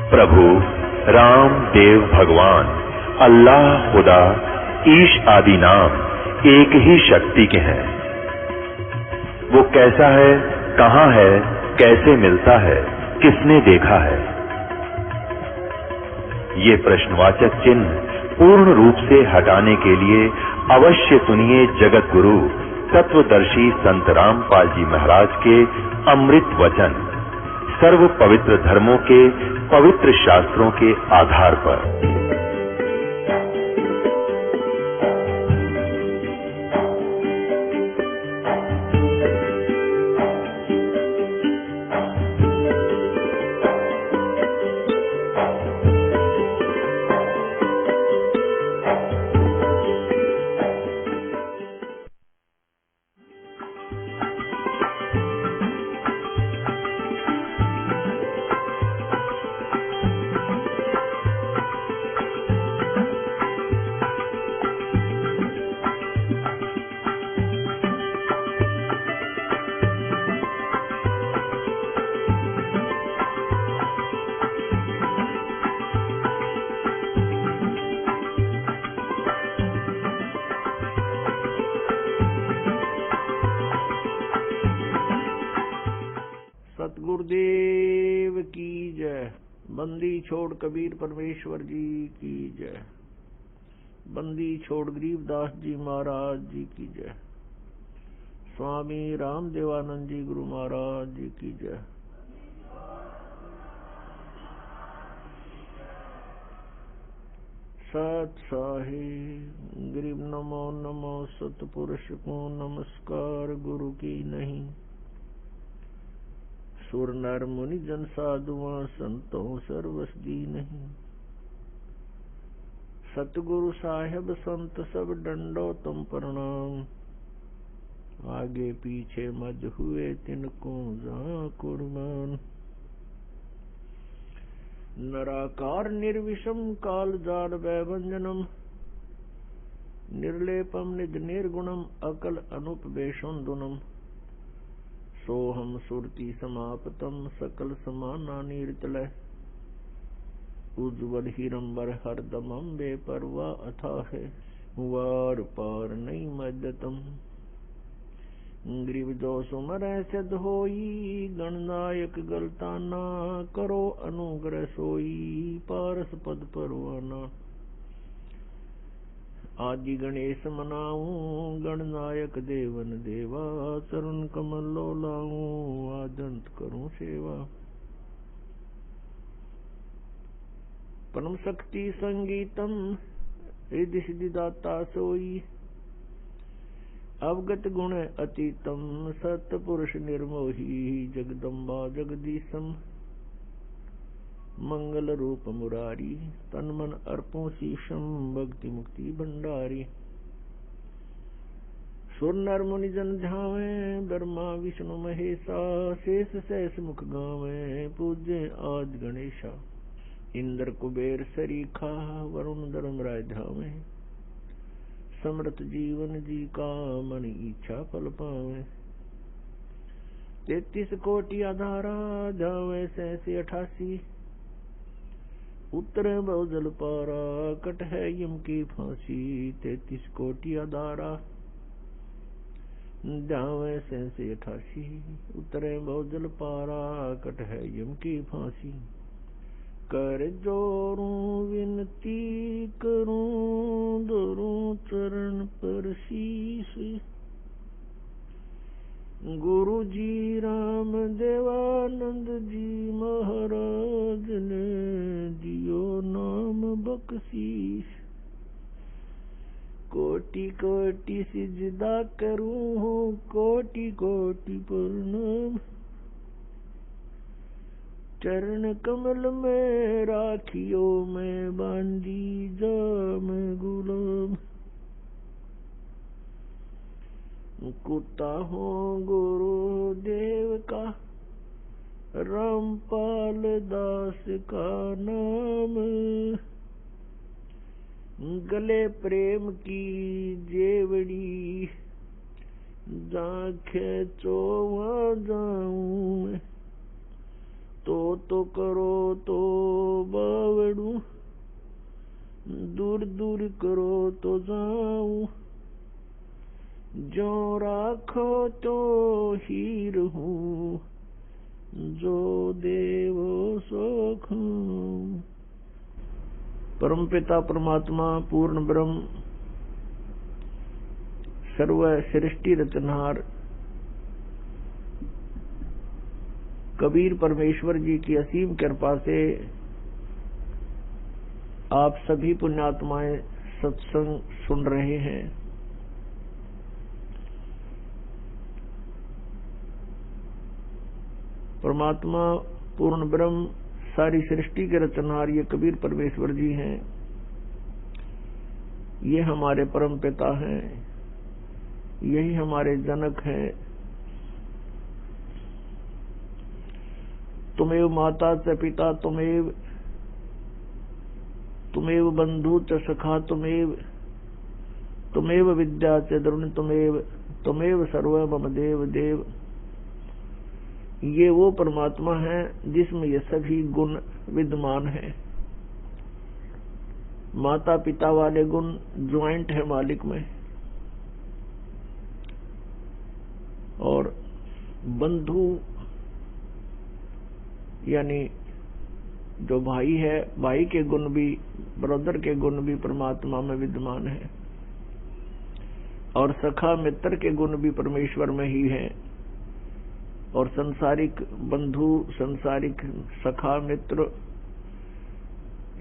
प्रभु राम देव भगवान अल्लाह खुदा ईश आदि नाम एक ही शक्ति के हैं। वो कैसा है, कहां है, कैसे मिलता है, किसने देखा है? ये प्रश्नवाचक चिन्ह पूर्ण रूप से हटाने के लिए अवश्य सुनिए जगत गुरु तत्वदर्शी संत रामपाल जी महाराज के अमृत वचन, सर्व पवित्र धर्मों के पवित्र शास्त्रों के आधार पर। सतगुरुदेव की जय। बंदी छोड़ कबीर परमेश्वर जी की जय। बंदी छोड़ गरीबदास जी महाराज जी की जय। स्वामी रामदेवानंद जी गुरु महाराज जी की जय। सत साहिब गरीब नमो नमो सतपुरुष को नमस्कार गुरु की नहीं। सुर नर मुनि जन साधुआ संतों सर्वस दी नहीं। सतगुरु साहेब संत सब डंडो तुम प्रणाम। आगे पीछे मज हुए तिनको जा कुर्बान। नराकार निर्विषम काल जाड वैभंजनम। निर्लेपम निज निर्गुणम अकल अनुपवेशोन्दुनम। सोहम सुरति समापतम सकल समाना नीरतलय। उज्ज्वल हिरंबर हरदमम बेपरवा अथा है। वार पार नहीं मद्दतम। ग्रीव जो सुमर सिद्ध होई। गणनायक गलताना करो अनुग्रह सोई। पारस पद परवाना। आदि गणेश मनाऊं गणनायक देवन देवा। चरण कमल लो लाऊं आदंत करूं सेवा। परम शक्ति संगीतम रिद्धि सिद्धि दाता सोई। अवगत गुण अतीतम सत्पुरुष निर्मोही। जगदम्बा जगदीशम मंगल रूप मुरारी। तन मन अर्पों शीशम भक्ति मुक्ति भंडारी। सुर नर मुनि जन झावे ब्रह्मा विष्णु महेशा। शेष सहस मुख गावे पूज्य आदि गणेशा। इंद्र कुबेर सरीखा वरुण धर्मराय धावे। समृत जीवन जी का मन इच्छा फल पावे। 33 कोटि आधारा जावे 87 उत्तर बहुजल पारा। कट है यम की फांसी 33 कोटि आधारा जावे 87 उत्तरे बहुजल पारा। कट है यम की फांसी। कर जोरूं विनती करूं धरूं चरण पर शीश। गुरु जी राम देवानंद जी महाराज ने दियो नाम बख्शीश। कोटि कोटि सिजदा करूं कोटि कोटि प्रणाम। चरण कमल में राखियो मैं बांधी जाम गुलाम। कुत्ता हो गुरु देव का रामपाल दास का नाम। गले प्रेम की जेवड़ी जाखे चोवा जाऊं। तो करो तो बावड़ू, दूर दूर करो तो जाऊं, जो राखो तो ही रहूं, जो देवो सो खाऊं। परमपिता परमात्मा पूर्ण ब्रह्म सर्व सृष्टि रचनहार कबीर परमेश्वर जी की असीम कृपा से आप सभी पुण्यात्माएं सत्संग सुन रहे हैं। परमात्मा पूर्ण ब्रह्म सारी सृष्टि के रचनहार ये कबीर परमेश्वर जी हैं। ये हमारे परम पिता हैं, यही हमारे जनक हैं। तुमेव माता च पिता तुमेव, तुमेव बंधु च सखा तुमेव, तुमेव विद्या च द्रोण तुमेव, तुमेव सर्व मम देव देव। ये वो परमात्मा है जिसमें ये सभी गुण विद्यमान हैं। माता पिता वाले गुण ज्वाइंट है मालिक में, और बंधु यानी जो भाई है, भाई के गुण भी, ब्रदर के गुण भी परमात्मा में विद्यमान है, और सखा मित्र के गुण भी परमेश्वर में ही है। और संसारिक बंधु, संसारिक सखा मित्र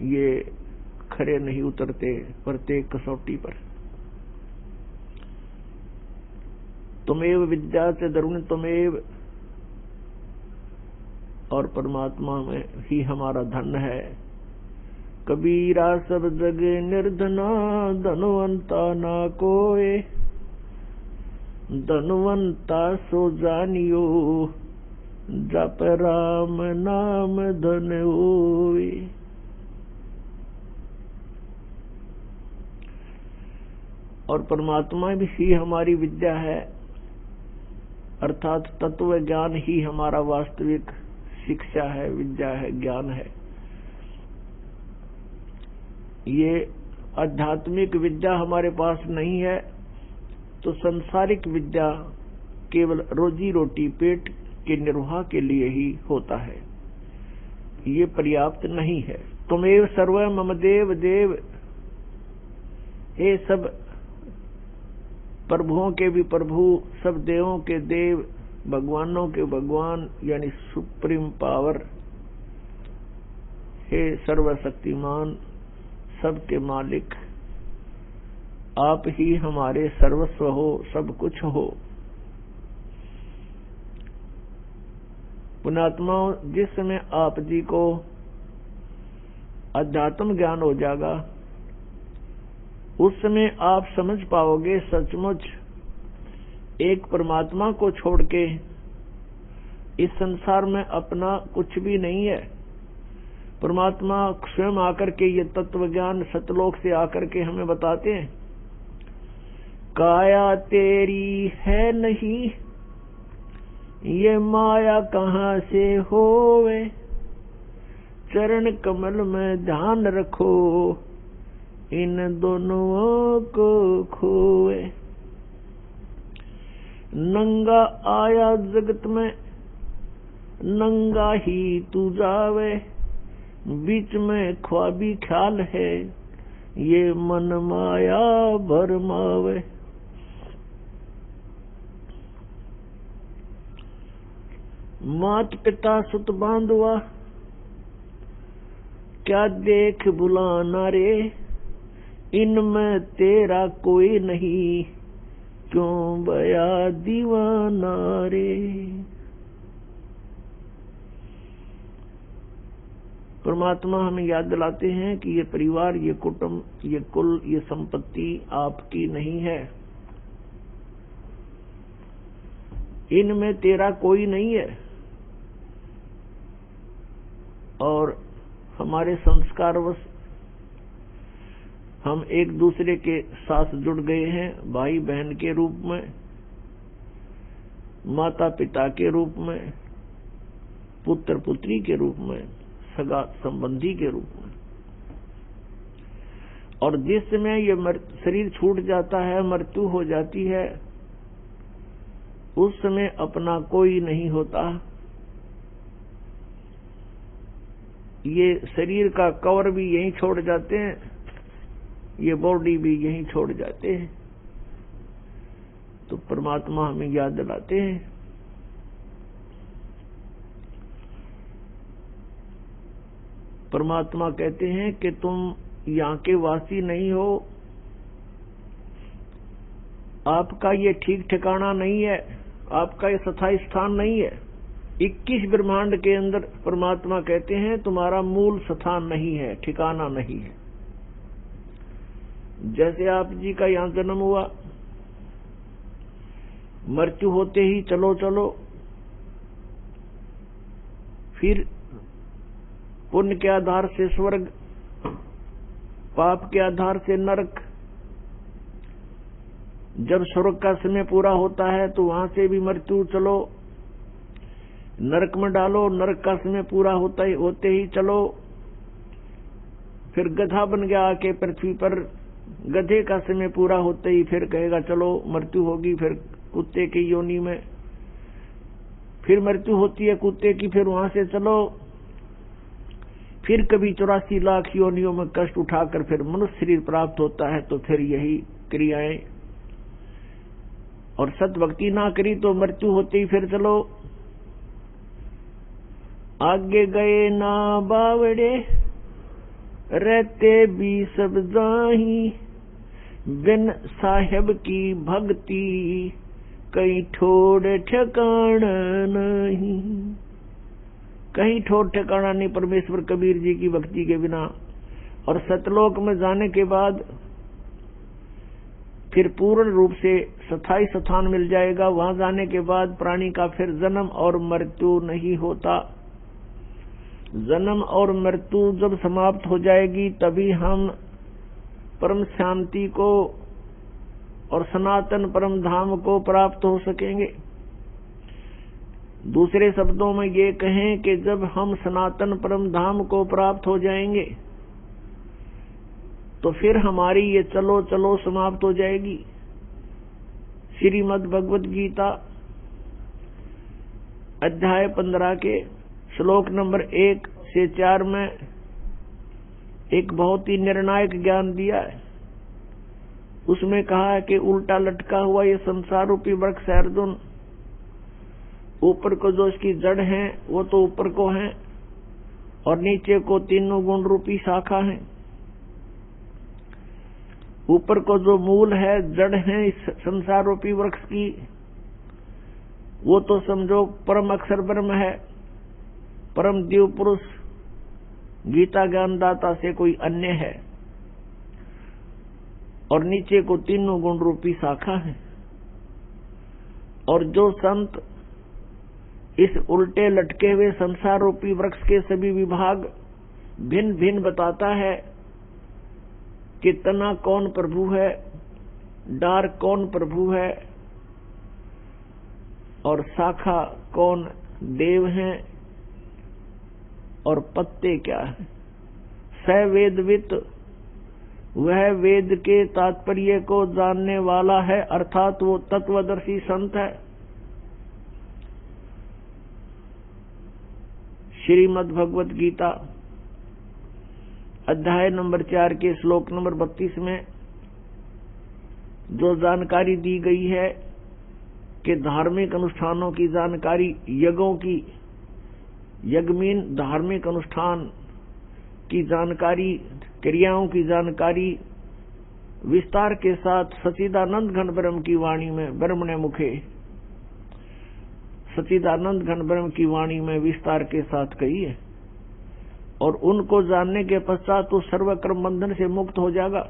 ये खरे नहीं उतरते प्रत्येक कसौटी पर। तुमेव विद्या से दरुण तुमेव, और परमात्मा में ही हमारा धन है। कबीरा सब जग निर्धना, धनवंता ना कोय, धनवंता सो जानियो, जप राम नाम धन होय। और परमात्मा भी ही हमारी विद्या है, अर्थात तत्व ज्ञान ही हमारा वास्तविक शिक्षा है, विद्या है, ज्ञान है। ये आध्यात्मिक विद्या हमारे पास नहीं है तो संसारिक विद्या केवल रोजी रोटी, पेट के निर्वाह के लिए ही होता है, ये पर्याप्त नहीं है। तुमेव सर्व मम देव देव, ये सब प्रभुओं के भी प्रभु, सब देवों के देव, भगवानों के भगवान यानी सुप्रीम पावर। हे सर्वशक्तिमान, सबके मालिक, आप ही हमारे सर्वस्व हो, सब कुछ हो। पुण्यात्माओं, जिस समय आप जी को अध्यात्म ज्ञान हो जाएगा, उस समय आप समझ पाओगे सचमुच एक परमात्मा को छोड़ के इस संसार में अपना कुछ भी नहीं है। परमात्मा स्वयं आकर के ये तत्व ज्ञान सतलोक से आकर के हमें बताते हैं। काया तेरी है नहीं, ये माया कहाँ से होवे, चरण कमल में ध्यान रखो, इन दोनों को खोए। नंगा आया जगत में, नंगा ही तू जावे, बीच में ख्वाबी ख्याल है, ये मन माया भरमावे। मात पिता सुत बांधवा, क्या देख बुलाना रे, इनमें तेरा कोई नहीं, क्यों बया दीवाना रे। परमात्मा हमें याद दिलाते हैं कि ये परिवार, ये कुटुंब, ये कुल, ये संपत्ति आपकी नहीं है, इनमें तेरा कोई नहीं है। और हमारे संस्कारवश हम एक दूसरे के साथ जुड़ गए हैं, भाई बहन के रूप में, माता पिता के रूप में, पुत्र पुत्री के रूप में, सगा संबंधी के रूप में। और जिस समय ये शरीर छूट जाता है, मृत्यु हो जाती है, उस समय अपना कोई नहीं होता। ये शरीर का कवर भी यहीं छोड़ जाते हैं, ये बॉडी भी यहीं छोड़ जाते हैं। तो परमात्मा हमें याद दिलाते हैं। परमात्मा कहते हैं कि तुम यहाँ के वासी नहीं हो, आपका ये ठीक ठिकाना नहीं है, आपका ये स्थायी स्थान नहीं है। 21 ब्रह्मांड के अंदर परमात्मा कहते हैं तुम्हारा मूल स्थान नहीं है, ठिकाना नहीं है। जैसे आप जी का यहाँ जन्म हुआ, मृत्यु होते ही चलो चलो, फिर पुण्य के आधार से स्वर्ग, पाप के आधार से नरक। जब स्वर्ग का समय पूरा होता है तो वहां से भी मृत्यु, चलो नरक में डालो, नरक का समय पूरा होते ही चलो, फिर गधा बन गया आके पृथ्वी पर, गधे का समय पूरा होते ही फिर कहेगा चलो मृत्यु होगी, फिर कुत्ते की योनि में, फिर मृत्यु होती है कुत्ते की, फिर वहां से चलो, फिर कभी 84 लाख योनियों में कष्ट उठाकर फिर मनुष्य शरीर प्राप्त होता है। तो फिर यही क्रियाएं, और सत भक्ति ना करी तो मृत्यु होते ही फिर चलो। आगे गए ना बावड़े, रहते भी सब जाही, बिन साहेब की भक्ति कहीं ठोड़ ठिकाना नहीं। कहीं ठोड़ ठिकाना नहीं परमेश्वर कबीर जी की भक्ति के बिना। और सतलोक में जाने के बाद फिर पूर्ण रूप से स्थायी स्थान मिल जाएगा। वहां जाने के बाद प्राणी का फिर जन्म और मृत्यु नहीं होता। जन्म और मृत्यु जब समाप्त हो जाएगी तभी हम परम शांति को और सनातन परम धाम को प्राप्त हो सकेंगे। दूसरे शब्दों में ये कहें कि जब हम सनातन परम धाम को प्राप्त हो जाएंगे तो फिर हमारी ये चलो चलो समाप्त हो जाएगी। श्रीमद् भगवद गीता अध्याय 15 के श्लोक नंबर 1 से 4 में एक बहुत ही निर्णायक ज्ञान दिया है। उसमें कहा है कि उल्टा लटका हुआ ये संसार रूपी वृक्ष है अर्जुन, ऊपर को जो इसकी जड़ है वो तो ऊपर को है और नीचे को तीनों गुण रूपी शाखा है। ऊपर को जो मूल है, जड़ है इस संसार रूपी वृक्ष की, वो तो समझो परम अक्षर ब्रह्म है, परम दिव्य पुरुष गीता ज्ञानदाता से कोई अन्य है। और नीचे को तीनों गुण रूपी शाखा है। और जो संत इस उल्टे लटके हुए संसार रूपी वृक्ष के सभी विभाग भिन्न भिन्न बताता है कि तना कौन प्रभु है, डार कौन प्रभु है और शाखा कौन देव है और पत्ते क्या है। स वेदवित, वह वेद के तात्पर्य को जानने वाला है, अर्थात वो तत्वदर्शी संत है। श्रीमद् भगवद गीता अध्याय नंबर 4 के श्लोक नंबर 32 में जो जानकारी दी गई है कि धार्मिक अनुष्ठानों की जानकारी, यज्ञों की, यज्ञमीन धार्मिक अनुष्ठान की जानकारी, क्रियाओं की जानकारी विस्तार के साथ सच्चिदानंद घन ब्रह्म की वाणी में, ब्रह्म ने मुखे सच्चिदानंद घन ब्रह्म की वाणी में विस्तार के साथ कही है। और उनको जानने के पश्चात तो सर्वकर्म बंधन से मुक्त हो जाएगा।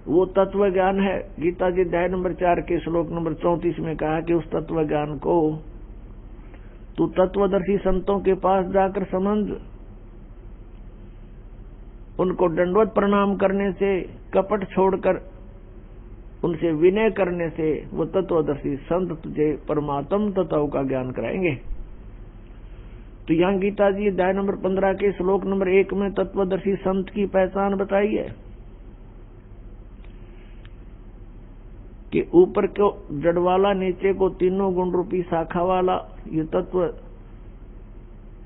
वो तत्व ज्ञान है। गीता जी अध्याय नंबर 4 के श्लोक नंबर 34 में कहा कि उस तत्व ज्ञान को तू तत्वदर्शी संतों के पास जाकर समझ। उनको दंडवत प्रणाम करने से, कपट छोड़कर उनसे विनय करने से वो तत्वदर्शी संत तुझे परमात्म तत्व का ज्ञान कराएंगे। तो यहाँ गीता जी अध्याय नंबर 15 के श्लोक नंबर 1 में तत्वदर्शी संत की पहचान बताई है कि ऊपर को जड़ वाला, नीचे को तीनों गुण रूपी शाखा वाला ये तत्व,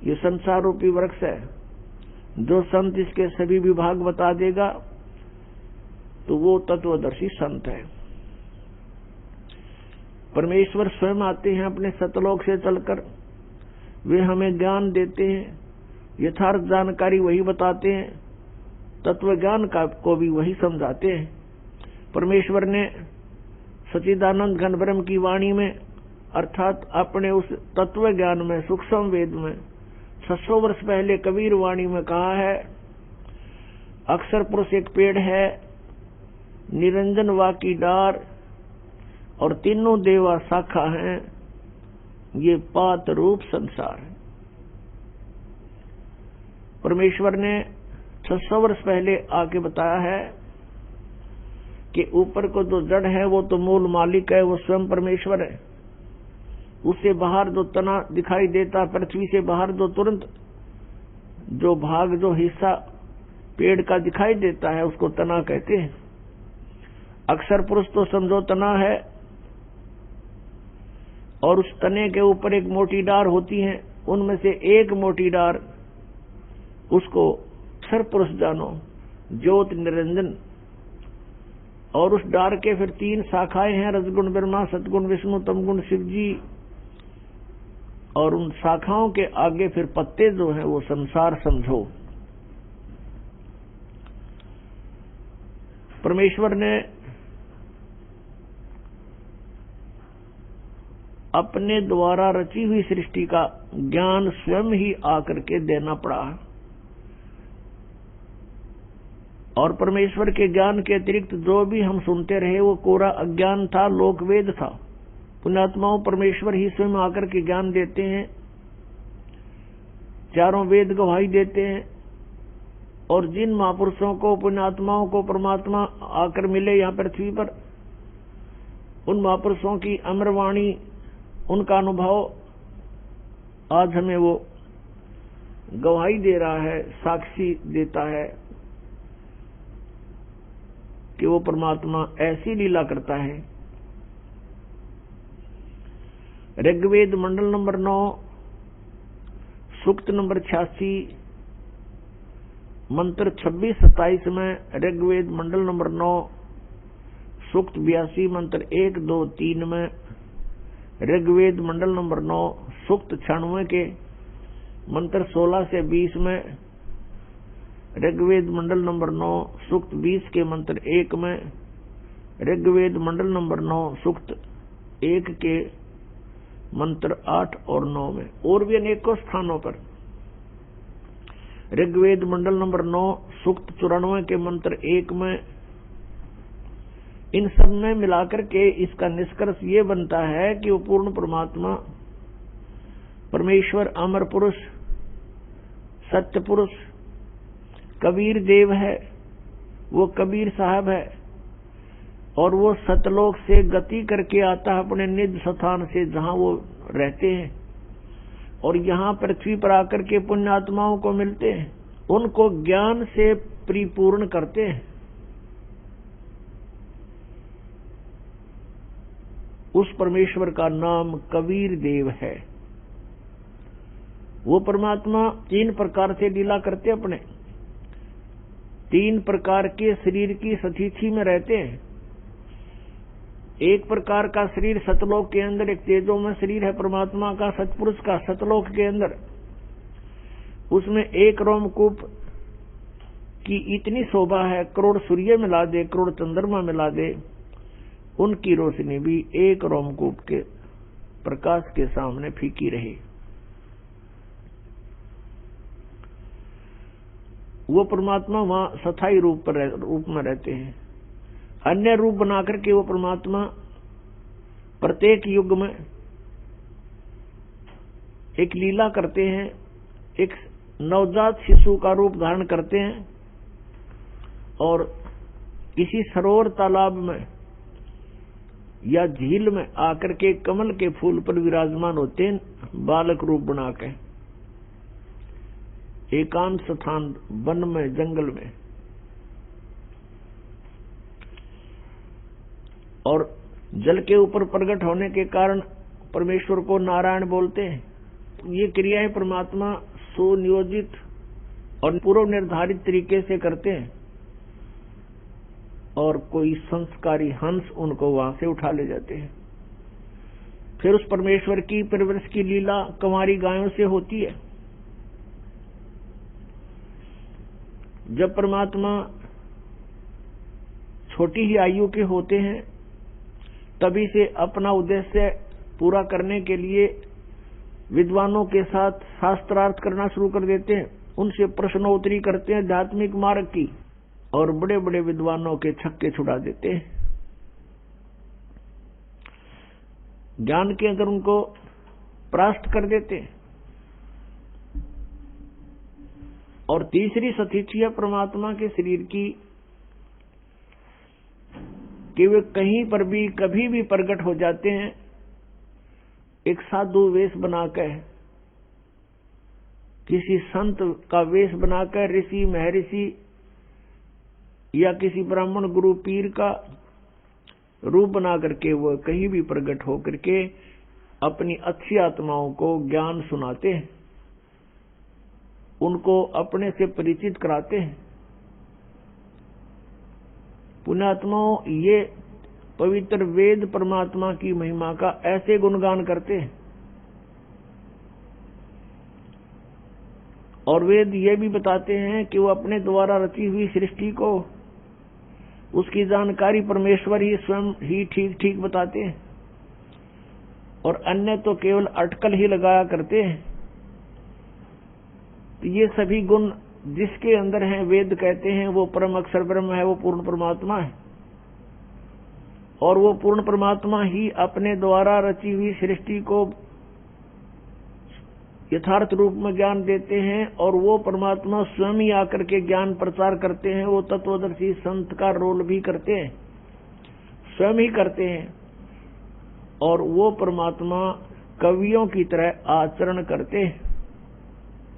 ये संसार रूपी वृक्ष है। जो संत इसके सभी विभाग बता देगा तो वो तत्वदर्शी संत है। परमेश्वर स्वयं आते हैं अपने सतलोक से चलकर, वे हमें ज्ञान देते हैं, यथार्थ जानकारी वही बताते हैं, तत्व ज्ञान को भी वही समझाते हैं। परमेश्वर ने सच्चिदानंद घन ब्रह्म की वाणी में अर्थात अपने उस तत्व ज्ञान में, सूक्ष्म वेद में 600 वर्ष पहले कबीर वाणी में कहा है, अक्षर पुरुष एक पेड़ है, निरंजन वा की डार और तीनों देवा शाखा हैं, ये पात रूप संसार है। परमेश्वर ने 600 वर्ष पहले आके बताया है कि ऊपर को जो जड़ है वो तो मूल मालिक है, वो स्वयं परमेश्वर है। उससे बाहर जो तना दिखाई देता, पृथ्वी से बाहर जो तुरंत जो भाग, जो हिस्सा पेड़ का दिखाई देता है उसको तना कहते हैं। अक्षर पुरुष तो समझो तना है, और उस तने के ऊपर एक मोटी डार होती है, उनमें से एक मोटी डार उसको अक्षर पुरुष जानो, ज्योत निरंजन। और उस डार के फिर 3 शाखाएं हैं, रजगुण ब्रह्मा, सतगुण विष्णु, तमगुण शिव जी। और उन शाखाओं के आगे फिर पत्ते जो हैं वो संसार समझो। परमेश्वर ने अपने द्वारा रची हुई सृष्टि का ज्ञान स्वयं ही आकर के देना पड़ा। और परमेश्वर के ज्ञान के अतिरिक्त जो भी हम सुनते रहे वो कोरा अज्ञान था, लोकवेद था। पुण्यात्माओं, परमेश्वर ही स्वयं आकर के ज्ञान देते हैं, चारों वेद गवाही देते हैं। और जिन महापुरुषों को, पुण्यात्माओं को परमात्मा आकर मिले यहाँ पृथ्वी पर, उन महापुरुषों की अमरवाणी, उनका अनुभव आज हमें वो गवाही दे रहा है, साक्षी देता है कि वो परमात्मा ऐसी लीला करता है। ऋग्वेद मंडल नंबर 9 सूक्त नंबर 86 मंत्र 26-27 में, ऋग्वेद मंडल नंबर 9 सूक्त 82 मंत्र 1, 2, 3 में, ऋग्वेद मंडल नंबर 9 सूक्त 96 के मंत्र 16 से 20 में, ऋग्वेद मंडल नंबर 9 सूक्त 20 के मंत्र 1 में, ऋग्वेद मंडल नंबर 9 सूक्त 1 के मंत्र 8 और 9 में, और भी अनेकों स्थानों पर। ऋग्वेद मंडल नंबर 9 सूक्त 94 के मंत्र 1 में, इन सब में मिलाकर के इसका निष्कर्ष ये बनता है कि वो पूर्ण परमात्मा, परमेश्वर, अमर पुरुष, सत्य पुरुष, कबीर देव है, वो कबीर साहब है। और वो सतलोक से गति करके आता है अपने निज स्थान से जहां वो रहते हैं, और यहाँ पृथ्वी पर आकर के पुण्यात्माओं को मिलते हैं, उनको ज्ञान से परिपूर्ण करते हैं। उस परमेश्वर का नाम कबीर देव है। वो परमात्मा 3 प्रकार से लीला करते, अपने 3 प्रकार के शरीर की सतिथि में रहते हैं। एक प्रकार का शरीर सतलोक के अंदर, एक तेजो में शरीर है परमात्मा का, सतपुरुष का, सतलोक के अंदर। उसमें एक रोमकूप की इतनी शोभा है, करोड़ सूर्य मिला दे, करोड़ चंद्रमा मिला दे, उनकी रोशनी भी एक रोमकूप के प्रकाश के सामने फीकी रहे। वो परमात्मा वहां स्थायी रूप में रहते हैं। अन्य रूप बनाकर के वो परमात्मा प्रत्येक युग में एक लीला करते हैं, एक नवजात शिशु का रूप धारण करते हैं, और किसी सरोवर तालाब में या झील में आकर के कमल के फूल पर विराजमान होते हैं, बालक रूप बना के। एकांत स्थान, वन में, जंगल में। और जल के ऊपर प्रकट होने के कारण परमेश्वर को नारायण बोलते हैं। ये क्रियाएं परमात्मा सुनियोजित और पूर्व निर्धारित तरीके से करते हैं, और कोई संस्कारी हंस उनको वहां से उठा ले जाते हैं। फिर उस परमेश्वर की परवरिश की लीला कंवारी गायों से होती है। जब परमात्मा छोटी ही आयु के होते हैं, तभी से अपना उद्देश्य पूरा करने के लिए विद्वानों के साथ शास्त्रार्थ करना शुरू कर देते हैं, उनसे प्रश्नोत्तरी करते हैं आध्यात्मिक मार्ग की, और बड़े बड़े विद्वानों के छक्के छुड़ा देते हैं। ज्ञान के अंदर उनको परास्त कर देते हैं। और तीसरी सतीथि है परमात्मा के शरीर की, कि वे कहीं पर भी कभी भी प्रकट हो जाते हैं, एक साधु वेश बनाकर, किसी संत का वेश बनाकर, ऋषि महर्षि या किसी ब्राह्मण गुरु पीर का रूप बना करके वह कहीं भी प्रकट हो करके अपनी अच्छी आत्माओं को ज्ञान सुनाते हैं, उनको अपने से परिचित कराते हैं। पुण्यात्माओं, ये पवित्र वेद परमात्मा की महिमा का ऐसे गुणगान करते हैं। और वेद ये भी बताते हैं कि वो अपने द्वारा रची हुई सृष्टि को, उसकी जानकारी परमेश्वर ही स्वयं ही ठीक ठीक बताते हैं, और अन्य तो केवल अटकल ही लगाया करते हैं। तो ये सभी गुण जिसके अंदर हैं, वेद कहते हैं वो परम अक्षर ब्रह्म है, वो पूर्ण परमात्मा है। और वो पूर्ण परमात्मा ही अपने द्वारा रची हुई सृष्टि को यथार्थ रूप में ज्ञान देते हैं, और वो परमात्मा स्वयं ही आकर के ज्ञान प्रचार करते हैं। वो तत्वदर्शी संत का रोल भी करते हैं, स्वयं ही करते हैं। और वो परमात्मा कवियों की तरह आचरण करते हैं।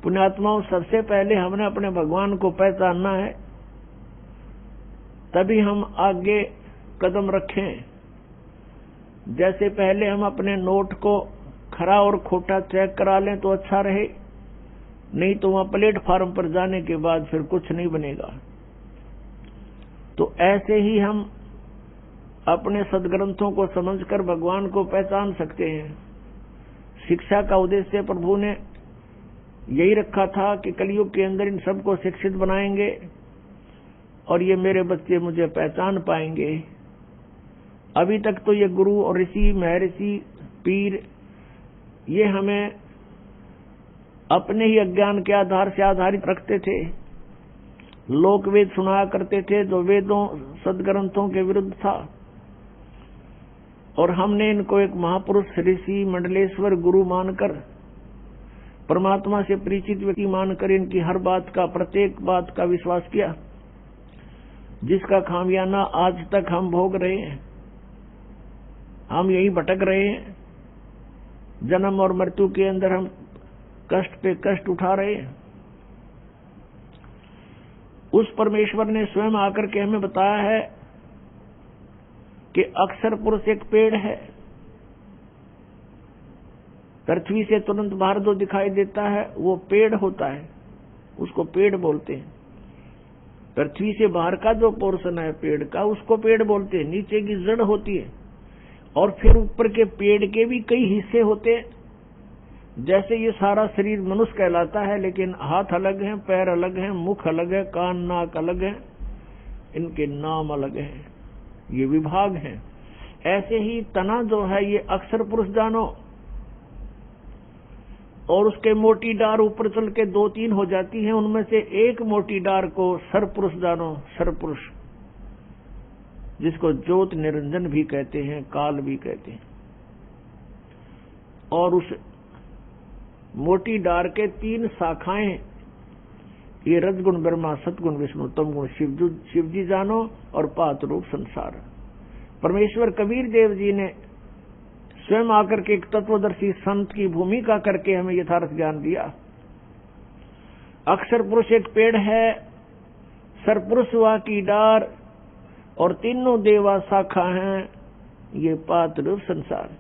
पुण्यात्माओं, सबसे पहले हमने अपने भगवान को पहचानना है, तभी हम आगे कदम रखें। जैसे पहले हम अपने नोट को खरा और खोटा चेक करा लें तो अच्छा रहे, नहीं तो वहां प्लेटफार्म पर जाने के बाद फिर कुछ नहीं बनेगा। तो ऐसे ही हम अपने सदग्रंथों को समझकर भगवान को पहचान सकते हैं। शिक्षा का उद्देश्य प्रभु ने यही रखा था कि कलयुग के अंदर इन सबको शिक्षित बनाएंगे, और ये मेरे बच्चे मुझे पहचान पाएंगे। अभी तक तो ये गुरु और ऋषि महर्षि पीर ये हमें अपने ही अज्ञान के आधार से आधारित रखते थे, लोक वेद सुनाया करते थे जो वेदों सदग्रंथों के विरुद्ध था, और हमने इनको एक महापुरुष ऋषि मंडलेश्वर गुरु मानकर, परमात्मा से परिचित व्यक्ति मानकर इनकी हर बात का, प्रत्येक बात का विश्वास किया, जिसका खामियाना आज तक हम भोग रहे हैं। हम यही भटक रहे हैं, जन्म और मृत्यु के अंदर हम कष्ट पे कष्ट उठा रहे हैं। उस परमेश्वर ने स्वयं आकर के हमें बताया है कि अक्षर पुरुष एक पेड़ है, पृथ्वी से तुरंत बाहर जो दिखाई देता है वो पेड़ होता है, उसको पेड़ बोलते हैं। पृथ्वी से बाहर का जो पोर्शन है पेड़ का, उसको पेड़ बोलते हैं। नीचे की जड़ होती है, और फिर ऊपर के पेड़ के भी कई हिस्से होते हैं। जैसे ये सारा शरीर मनुष्य कहलाता है, लेकिन हाथ अलग हैं, पैर अलग हैं, मुख अलग है, कान नाक अलग है, इनके नाम अलग हैं, ये विभाग हैं। ऐसे ही तना जो है ये अक्षर पुरुष जानो, और उसके मोटी डार ऊपर चल के 2-3 हो जाती हैं, उनमें से एक मोटी डार को सरपुरुष जानो, सरपुरुष, जिसको ज्योत निरंजन भी कहते हैं, काल भी कहते हैं। और उस मोटी डार के 3 शाखाएं, ये रजगुण ब्रह्मा, सतगुण विष्णु, तमगुण शिवजी जानो, और पात रूप संसार। परमेश्वर कबीर देव जी ने स्वयं आकर के एक तत्वदर्शी संत की भूमिका करके हमें यथार्थ ज्ञान दिया। अक्षर पुरुष एक पेड़ है, सरपुरुष वह की डार, और तीनों देवा शाखा हैं, ये पात्र संसार।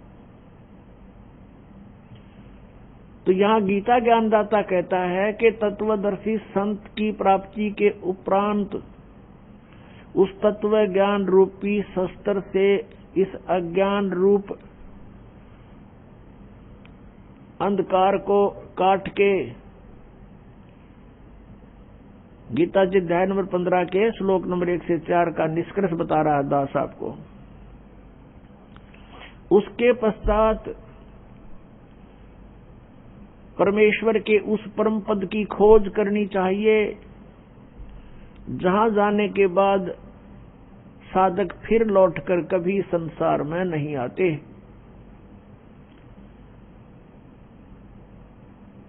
तो यहाँ गीता ज्ञानदाता कहता है कि तत्वदर्शी संत की प्राप्ति के उपरांत उस तत्व ज्ञान रूपी शस्त्र से इस अज्ञान रूप अंधकार को काट के, गीता जी अध्याय नंबर 15 के श्लोक नंबर 1 से 4 का निष्कर्ष बता रहा है दास आपको। उसके पश्चात परमेश्वर के उस परम पद की खोज करनी चाहिए, जहां जाने के बाद साधक फिर लौटकर कभी संसार में नहीं आते।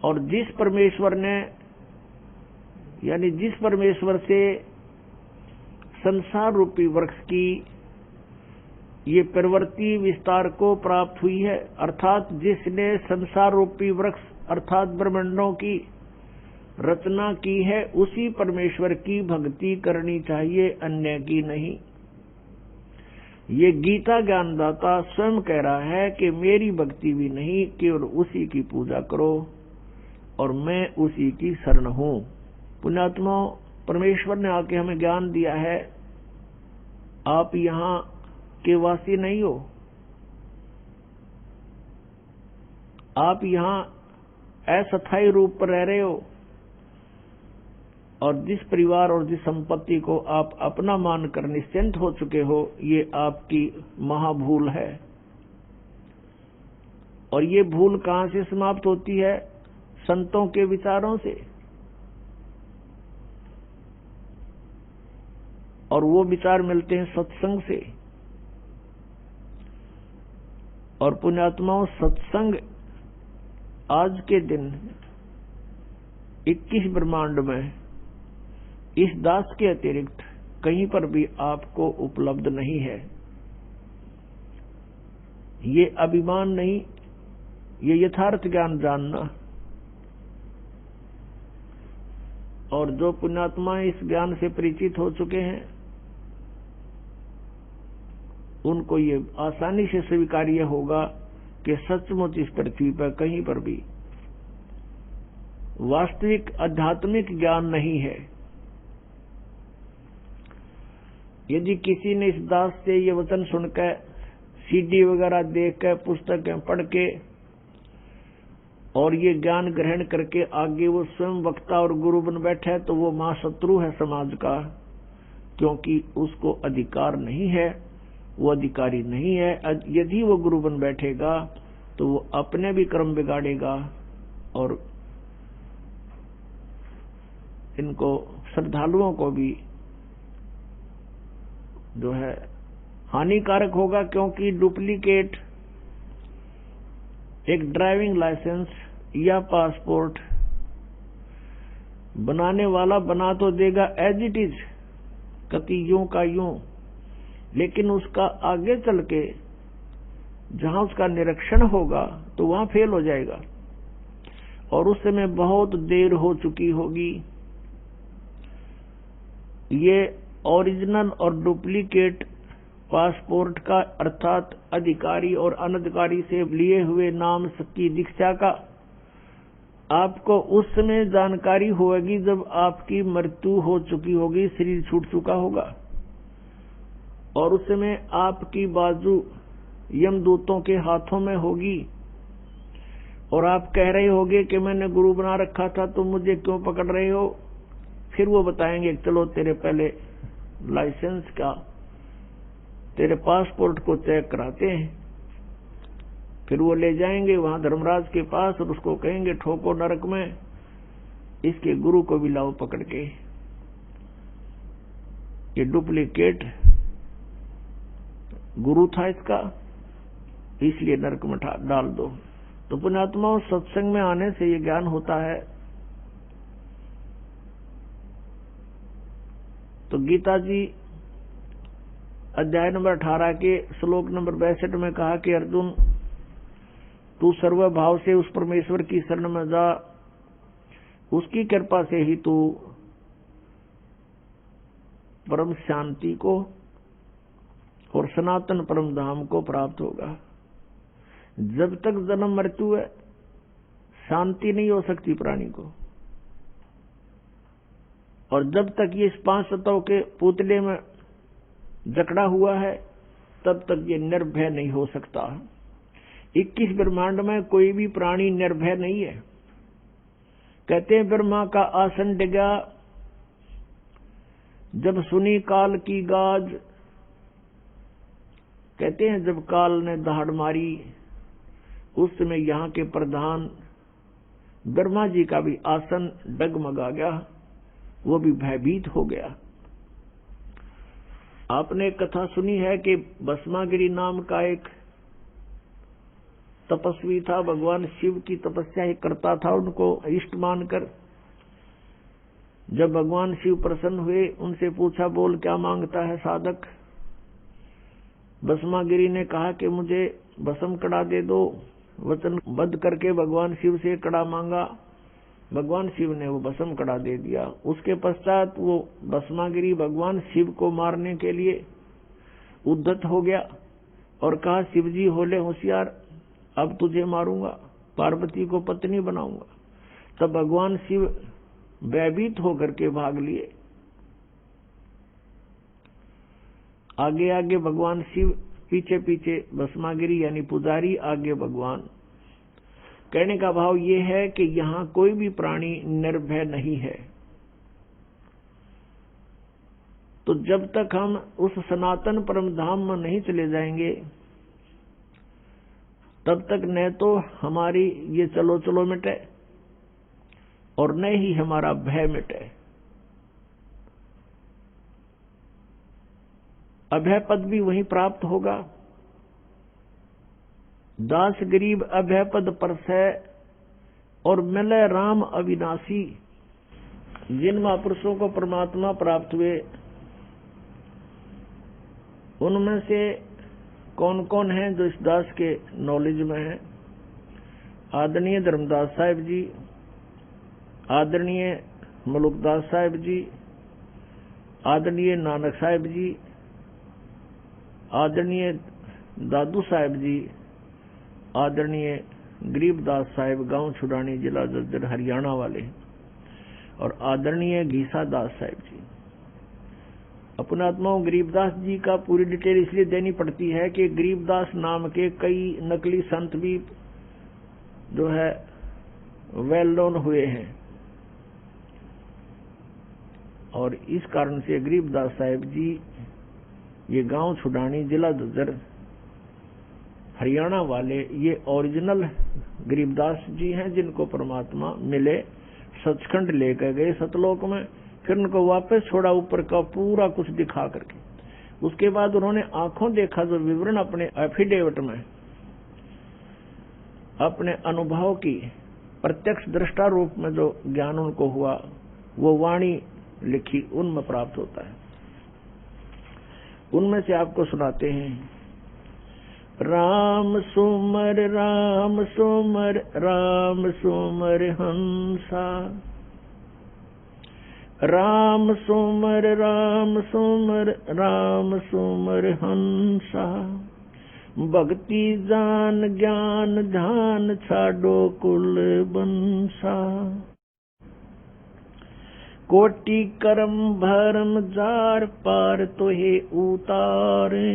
और जिस परमेश्वर ने, यानी जिस परमेश्वर से संसार रूपी वृक्ष की ये प्रवृत्ति विस्तार को प्राप्त हुई है, अर्थात जिसने संसार रूपी वृक्ष अर्थात ब्रह्मांडों की रचना की है, उसी परमेश्वर की भक्ति करनी चाहिए, अन्य की नहीं। ये गीता ज्ञानदाता स्वयं कह रहा है कि मेरी भक्ति भी नहीं, केवल उसी की पूजा करो और मैं उसी की शरण हूं। पुण्यात्मा, परमेश्वर ने आके हमें ज्ञान दिया है, आप यहां के वासी नहीं हो, आप यहां अस्थायी रूप पर रह रहे हो, और जिस परिवार और जिस संपत्ति को आप अपना मानकर निश्चिंत हो चुके हो, ये आपकी महाभूल है। और ये भूल कहां से समाप्त होती है? संतों के विचारों से। और वो विचार मिलते हैं सत्संग से। और पुण्यात्माओं, सत्संग आज के दिन 21 ब्रह्मांड में इस दास के अतिरिक्त कहीं पर भी आपको उपलब्ध नहीं है। ये अभिमान नहीं, ये यथार्थ ज्ञान जानना। और जो पुण्यात्मा इस ज्ञान से परिचित हो चुके हैं, उनको ये आसानी से स्वीकार्य होगा कि सचमुच इस पृथ्वी पर कहीं पर भी वास्तविक आध्यात्मिक ज्ञान नहीं है। यदि किसी ने इस दास से ये वचन सुनकर, सीडी वगैरह देखकर, पुस्तकें पढ़ के और ये ज्ञान ग्रहण करके आगे वो स्वयं वक्ता और गुरु बन बैठा है, तो वो महाशत्रु है समाज का, क्योंकि उसको अधिकार नहीं है, वो अधिकारी नहीं है। यदि वो गुरु बन बैठेगा तो वो अपने भी कर्म बिगाड़ेगा और इनको श्रद्धालुओं को भी जो है हानिकारक होगा, क्योंकि डुप्लीकेट एक ड्राइविंग लाइसेंस या पासपोर्ट बनाने वाला बना तो देगा एज इट इज, कति यूं का यूं, लेकिन उसका आगे चल के जहां उसका निरीक्षण होगा तो वहां फेल हो जाएगा, और उस समय बहुत देर हो चुकी होगी। ये ओरिजिनल और डुप्लीकेट पासपोर्ट का, अर्थात अधिकारी और अनधिकारी से लिए हुए नाम की दीक्षा का आपको उस समय जानकारी होगी जब आपकी मृत्यु हो चुकी होगी, शरीर छूट चुका होगा, और उस समय आपकी बाजू यमदूतों के हाथों में होगी, और आप कह रहे होगे कि मैंने गुरु बना रखा था, तो मुझे क्यों पकड़ रहे हो? फिर वो बताएंगे चलो तेरे पहले लाइसेंस का, तेरे पासपोर्ट को चेक कराते हैं। फिर वो ले जाएंगे वहां धर्मराज के पास और उसको कहेंगे ठोको नरक में, इसके गुरु को भी लाओ पकड़ के, ये डुप्लीकेट गुरु था इसका, इसलिए नरक में डाल दो। तो पुण्यात्माओं, सत्संग में आने से ये ज्ञान होता है। तो गीता जी अध्याय नंबर 18 के श्लोक नंबर 62 में कहा कि अर्जुन, तू सर्वभाव से उस परमेश्वर की शरण में जा, उसकी कृपा से ही तू परम शांति को और सनातन परम धाम को प्राप्त होगा। जब तक जन्म मृत्यु है, शांति नहीं हो सकती प्राणी को। और जब तक ये इस 5 तत्वों के पुतले में जकड़ा हुआ है, तब तक ये निर्भय नहीं हो सकता। 21 ब्रह्मांड में कोई भी प्राणी निर्भय नहीं है। कहते हैं ब्रह्मा का आसन डिगा, जब सुनी काल की गाज। कहते हैं जब काल ने दहाड़ मारी, उस समय यहाँ के प्रधान ब्रह्मा जी का भी आसन डगमगा गया, वो भी भयभीत हो गया। आपने एक कथा सुनी है कि भस्मागिरी नाम का एक तपस्वी था, भगवान शिव की तपस्या ही करता था, उनको इष्ट मानकर। जब भगवान शिव प्रसन्न हुए, उनसे पूछा, बोल क्या मांगता है साधक। भस्मागिरी ने कहा कि मुझे भस्म कड़ा दे दो। वचनबद्ध करके भगवान शिव से कड़ा मांगा, भगवान शिव ने वो भस्म कड़ा दे दिया। उसके पश्चात वो भस्मागिरी भगवान शिव को मारने के लिए उद्यत हो गया और कहा, शिव जी होले होशियार, अब तुझे मारूंगा, पार्वती को पत्नी बनाऊंगा। तब भगवान शिव भयभीत होकर के भाग लिए। आगे आगे भगवान शिव, पीछे पीछे भस्मागिरी यानी पुजारी, आगे भगवान। कहने का भाव ये है कि यहां कोई भी प्राणी निर्भय नहीं है। तो जब तक हम उस सनातन परम धाम में नहीं चले जाएंगे, तब तक न तो हमारी ये चलो चलो मिटे और न ही हमारा भय मिटे। अभय पद भी वहीं प्राप्त होगा। दास गरीब अभय पद परसै और मिले राम अविनाशी। जिन महापुरुषों को परमात्मा प्राप्त हुए, उनमें से कौन कौन है जो इस दास के नॉलेज में है? आदरणीय धर्मदास साहिब जी, आदरणीय मलुकदास साहिब जी, आदरणीय नानक साहिब जी, आदरणीय दादू साहिब जी, आदरणीय गरीबदास साहिब गांव छुड़ानी जिला जज्जर हरियाणा वाले, और आदरणीय घीसा दास साहिब जी। अपने आत्माओं गरीबदास जी का पूरी डिटेल इसलिए देनी पड़ती है कि गरीबदास नाम के कई नकली संत भी जो है वेल नोन हुए हैं, और इस कारण से गरीबदास साहिब जी ये गांव छुड़ानी जिला जज्जर हरियाणा वाले, ये ओरिजिनल गरीबदास जी हैं, जिनको परमात्मा मिले, सचखंड लेकर गए सतलोक में, फिर उनको वापस छोड़ा ऊपर का पूरा कुछ दिखा करके। उसके बाद उन्होंने आंखों देखा जो विवरण अपने एफिडेविट में, अपने अनुभव की प्रत्यक्ष दृष्टा रूप में जो ज्ञान उनको हुआ, वो वाणी लिखी, उनमें प्राप्त होता है। उनमें से आपको सुनाते हैं। राम सुमर राम सुमर राम सुमर हंसा, राम सुमर राम सुमर राम सुमर हंसा, भक्ति जान ज्ञान ध्यान छाडो कुल बंसा, कोटि कर्म भरम जार पार तोहे उतारे,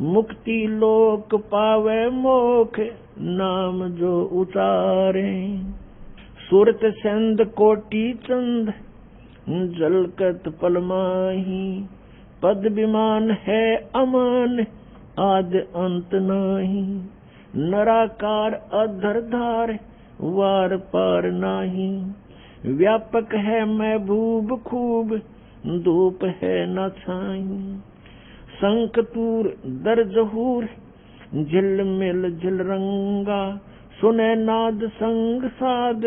मुक्ति लोक पावे मोख नाम जो उचारे, सूरत संद कोटि चंद जलकत पल माही, पद विमान है अमान आद अंत नाही, नराकार अधरधार वार पार नाही, व्यापक है महबूब खूब धूप है न छाई, शंख तूर दर जहूर झिल मिल झिल रंगा, सुने नाद संग साध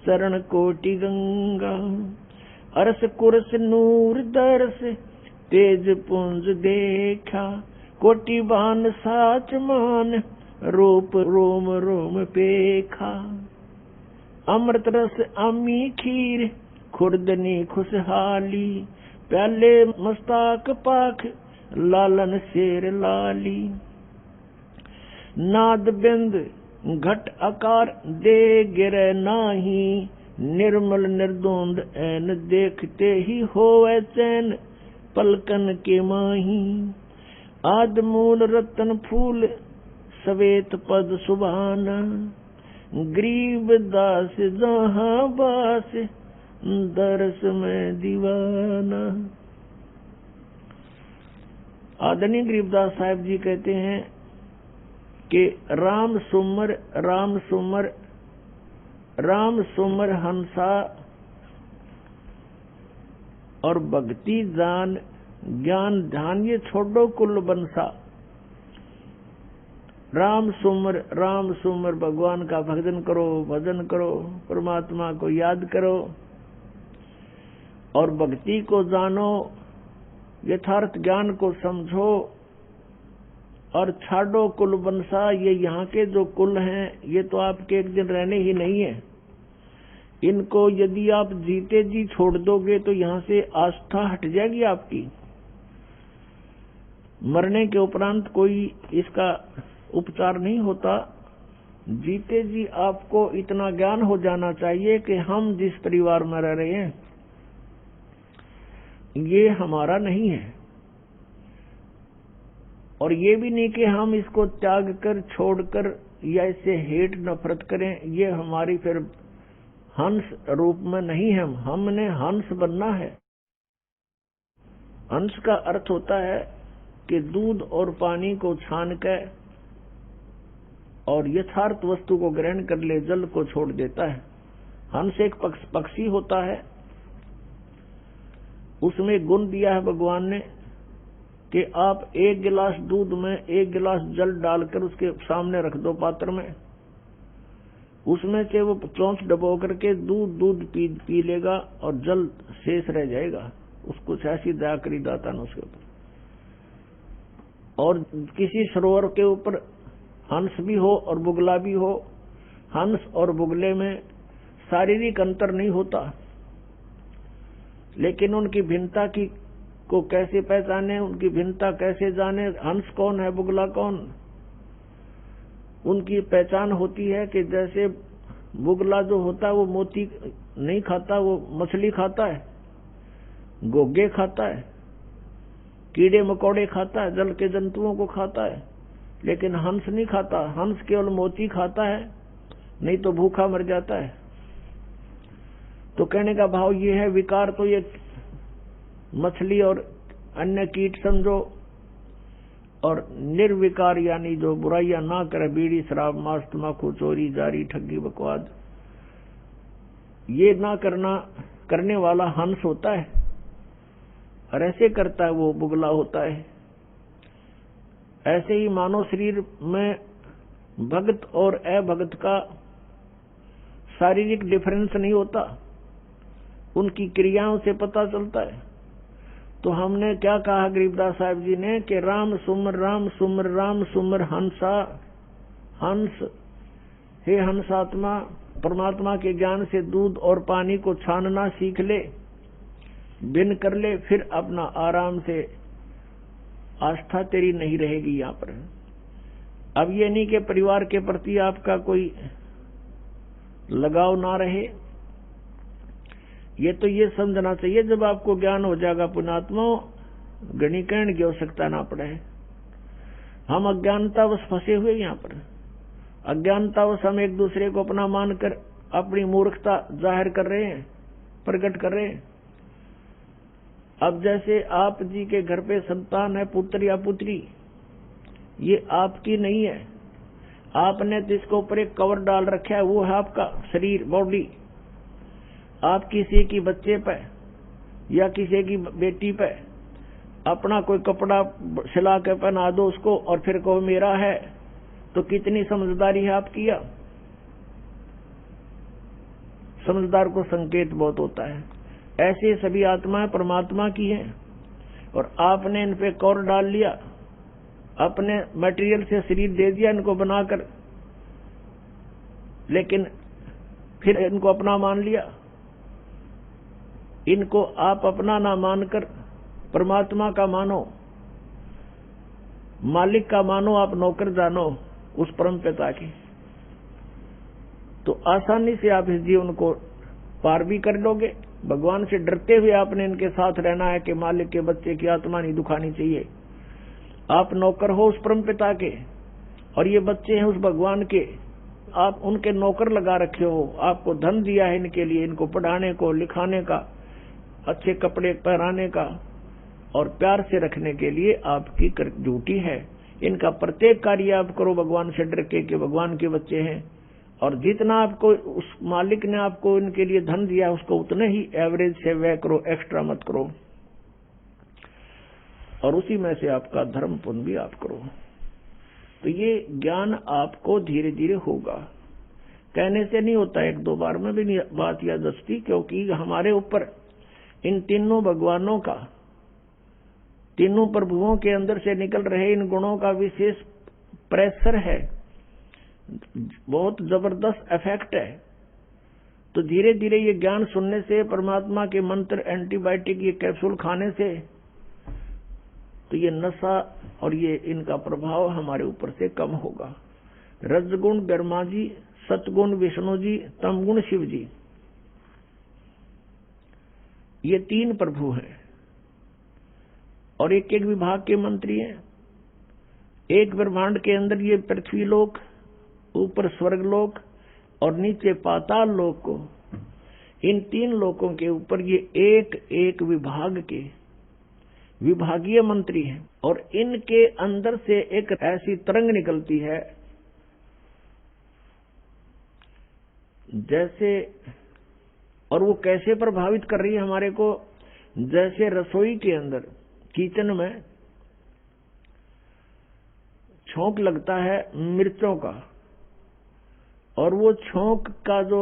चरण कोटि गंगा, अरस कुरस नूर दरस तेज पुंज देखा, कोटि बान साच मान रूप रोम रोम पेखा, अमृत रस अमी खीर खुर्दनी खुशहाली, प्याले मस्ताक पाख लालन शेर लाली। नाद बिंद घट आकार दे गिरे नाही, निर्मल निर्दोंद ऐन देखते ही होवे चैन पलकन के माही। आद मूल रतन फूल सवेत पद सुभाना, गरीब दास जहाँ बास दरस में दीवाना। आदरणीय गरीबदास साहब जी कहते हैं कि राम सुमर राम सुमर राम सुमर हंसा, और भक्ति जान ज्ञान ध्यान ये छोड़ो कुल बंसा। राम सुमर भगवान का भजन करो, भजन करो, परमात्मा को याद करो और भक्ति को जानो, यथार्थ ज्ञान को समझो और छाड़ो कुल बंसा। ये यहाँ के जो कुल हैं ये तो आपके एक दिन रहने ही नहीं है। इनको यदि आप जीते जी छोड़ दोगे तो यहाँ से आस्था हट जाएगी आपकी। मरने के उपरांत कोई इसका उपचार नहीं होता। जीते जी आपको इतना ज्ञान हो जाना चाहिए कि हम जिस परिवार में रह रहे हैं ये हमारा नहीं है, और ये भी नहीं कि हम इसको त्याग कर छोड़कर या इससे हेट नफरत करें। ये हमारी फिर हंस रूप में नहीं है, हमने हंस बनना है। हंस का अर्थ होता है कि दूध और पानी को छान कर और यथार्थ वस्तु को ग्रहण कर ले, जल को छोड़ देता है। हंस एक पक्षी होता है, उसमें गुण दिया है भगवान ने कि आप एक गिलास दूध में एक गिलास जल डालकर उसके सामने रख दो पात्र में, उसमें से वो चोंच डबो करके दूध पी लेगा और जल शेष रह जाएगा। उसको ऐसी दया करी दाता ने उसके ऊपर। और किसी सरोवर के ऊपर हंस भी हो और बुगला भी हो, हंस और बुगले में शारीरिक अंतर नहीं होता, लेकिन उनकी भिन्नता को कैसे पहचाने, उनकी भिन्नता कैसे जाने, हंस कौन है बुगला कौन। उनकी पहचान होती है कि जैसे बुगला जो होता है वो मोती नहीं खाता, वो मछली खाता है, गोगे खाता है, कीड़े मकोड़े खाता है, जल के जंतुओं को खाता है, लेकिन हंस नहीं खाता। हंस केवल मोती खाता है, नहीं तो भूखा मर जाता है। तो कहने का भाव ये है, विकार तो ये मछली और अन्य कीट समझो, और निर्विकार यानी जो बुराइयां ना करे, बीड़ी शराब मांस तम्बाकू चोरी जारी ठगी बकवाद, ये ना करने वाला हंस होता है, और ऐसे करता है वो बुगला होता है। ऐसे ही मानव शरीर में भक्त और अभक्त का शारीरिक डिफरेंस नहीं होता, उनकी क्रियाओं से पता चलता है। तो हमने क्या कहा गरीबदास साहब जी ने कि राम सुमर राम सुमर हंसा। हंस हे हंसात्मा, परमात्मा के ज्ञान से दूध और पानी को छानना सीख ले, भिन्न कर ले, फिर अपना आराम से आस्था तेरी नहीं रहेगी यहाँ पर। अब ये नहीं कि परिवार के प्रति आपका कोई लगाव ना रहे, ये तो ये समझना चाहिए जब आपको ज्ञान हो जाएगा पुण्यात्मा, गणीकरण की आवश्यकता ना पड़े। हम अज्ञानतावश फंसे हुए यहाँ पर, अज्ञानतावश हम एक दूसरे को अपना मानकर अपनी मूर्खता जाहिर कर रहे हैं, प्रकट कर रहे हैं। अब जैसे आप जी के घर पे संतान है, पुत्र या पुत्री, ये आपकी नहीं है, आपने तो इसके ऊपर एक कवर डाल रखा है, वो है आपका शरीर बॉडी। आप किसी की बच्चे पे या किसी की बेटी पे अपना कोई कपड़ा सिला के पहना दो उसको और फिर कहो मेरा है, तो कितनी समझदारी है आपकी। समझदार को संकेत बहुत होता है। ऐसे सभी आत्माएं परमात्मा की हैं, और आपने इन पे कौर डाल लिया, अपने मटेरियल से शरीर दे दिया इनको बनाकर, लेकिन फिर इनको अपना मान लिया। इनको आप अपना ना मानकर परमात्मा का मानो, मालिक का मानो, आप नौकर जानो उस परम पिता के, तो आसानी से आप इस जीवन को पार भी कर लोगे। भगवान से डरते हुए आपने इनके साथ रहना है कि मालिक के बच्चे की आत्मा नहीं दुखानी चाहिए। आप नौकर हो उस परम पिता के और ये बच्चे हैं उस भगवान के, आप उनके नौकर लगा रखे हो। आपको धन दिया है इनके लिए, इनको पढ़ाने को, लिखाने का, अच्छे कपड़े पहनाने का और प्यार से रखने के लिए आपकी ड्यूटी है। इनका प्रत्येक कार्य आप करो भगवान से डर के कि भगवान के बच्चे हैं, और जितना आपको उस मालिक ने आपको इनके लिए धन दिया है उसको उतने ही एवरेज से व्यय करो, एक्स्ट्रा मत करो, और उसी में से आपका धर्म पुण्य भी आप करो। तो ये ज्ञान आपको धीरे धीरे होगा, कहने से नहीं होता, एक दो बार में भी नहीं बात याद दसती, क्योंकि हमारे ऊपर इन तीनों भगवानों का, तीनों प्रभुओं के अंदर से निकल रहे इन गुणों का विशेष प्रेशर है, बहुत जबरदस्त इफेक्ट है। तो धीरे धीरे ये ज्ञान सुनने से, परमात्मा के मंत्र, एंटीबायोटिक, ये कैप्सूल खाने से, तो ये नशा और ये इनका प्रभाव हमारे ऊपर से कम होगा। रजगुण ब्रह्मा जी, सतगुण विष्णु जी, तमगुण शिव जी, ये तीन प्रभु हैं और एक एक विभाग के मंत्री हैं। एक ब्रह्मांड के अंदर ये पृथ्वी लोक, ऊपर स्वर्ग लोक और नीचे पाताल लोक को, इन तीन लोकों के ऊपर ये एक एक विभाग के विभागीय मंत्री हैं, और इनके अंदर से एक ऐसी तरंग निकलती है जैसे, और वो कैसे प्रभावित कर रही है हमारे को, जैसे रसोई के अंदर, किचन में छोंक लगता है मिर्चों का, और वो छोंक का जो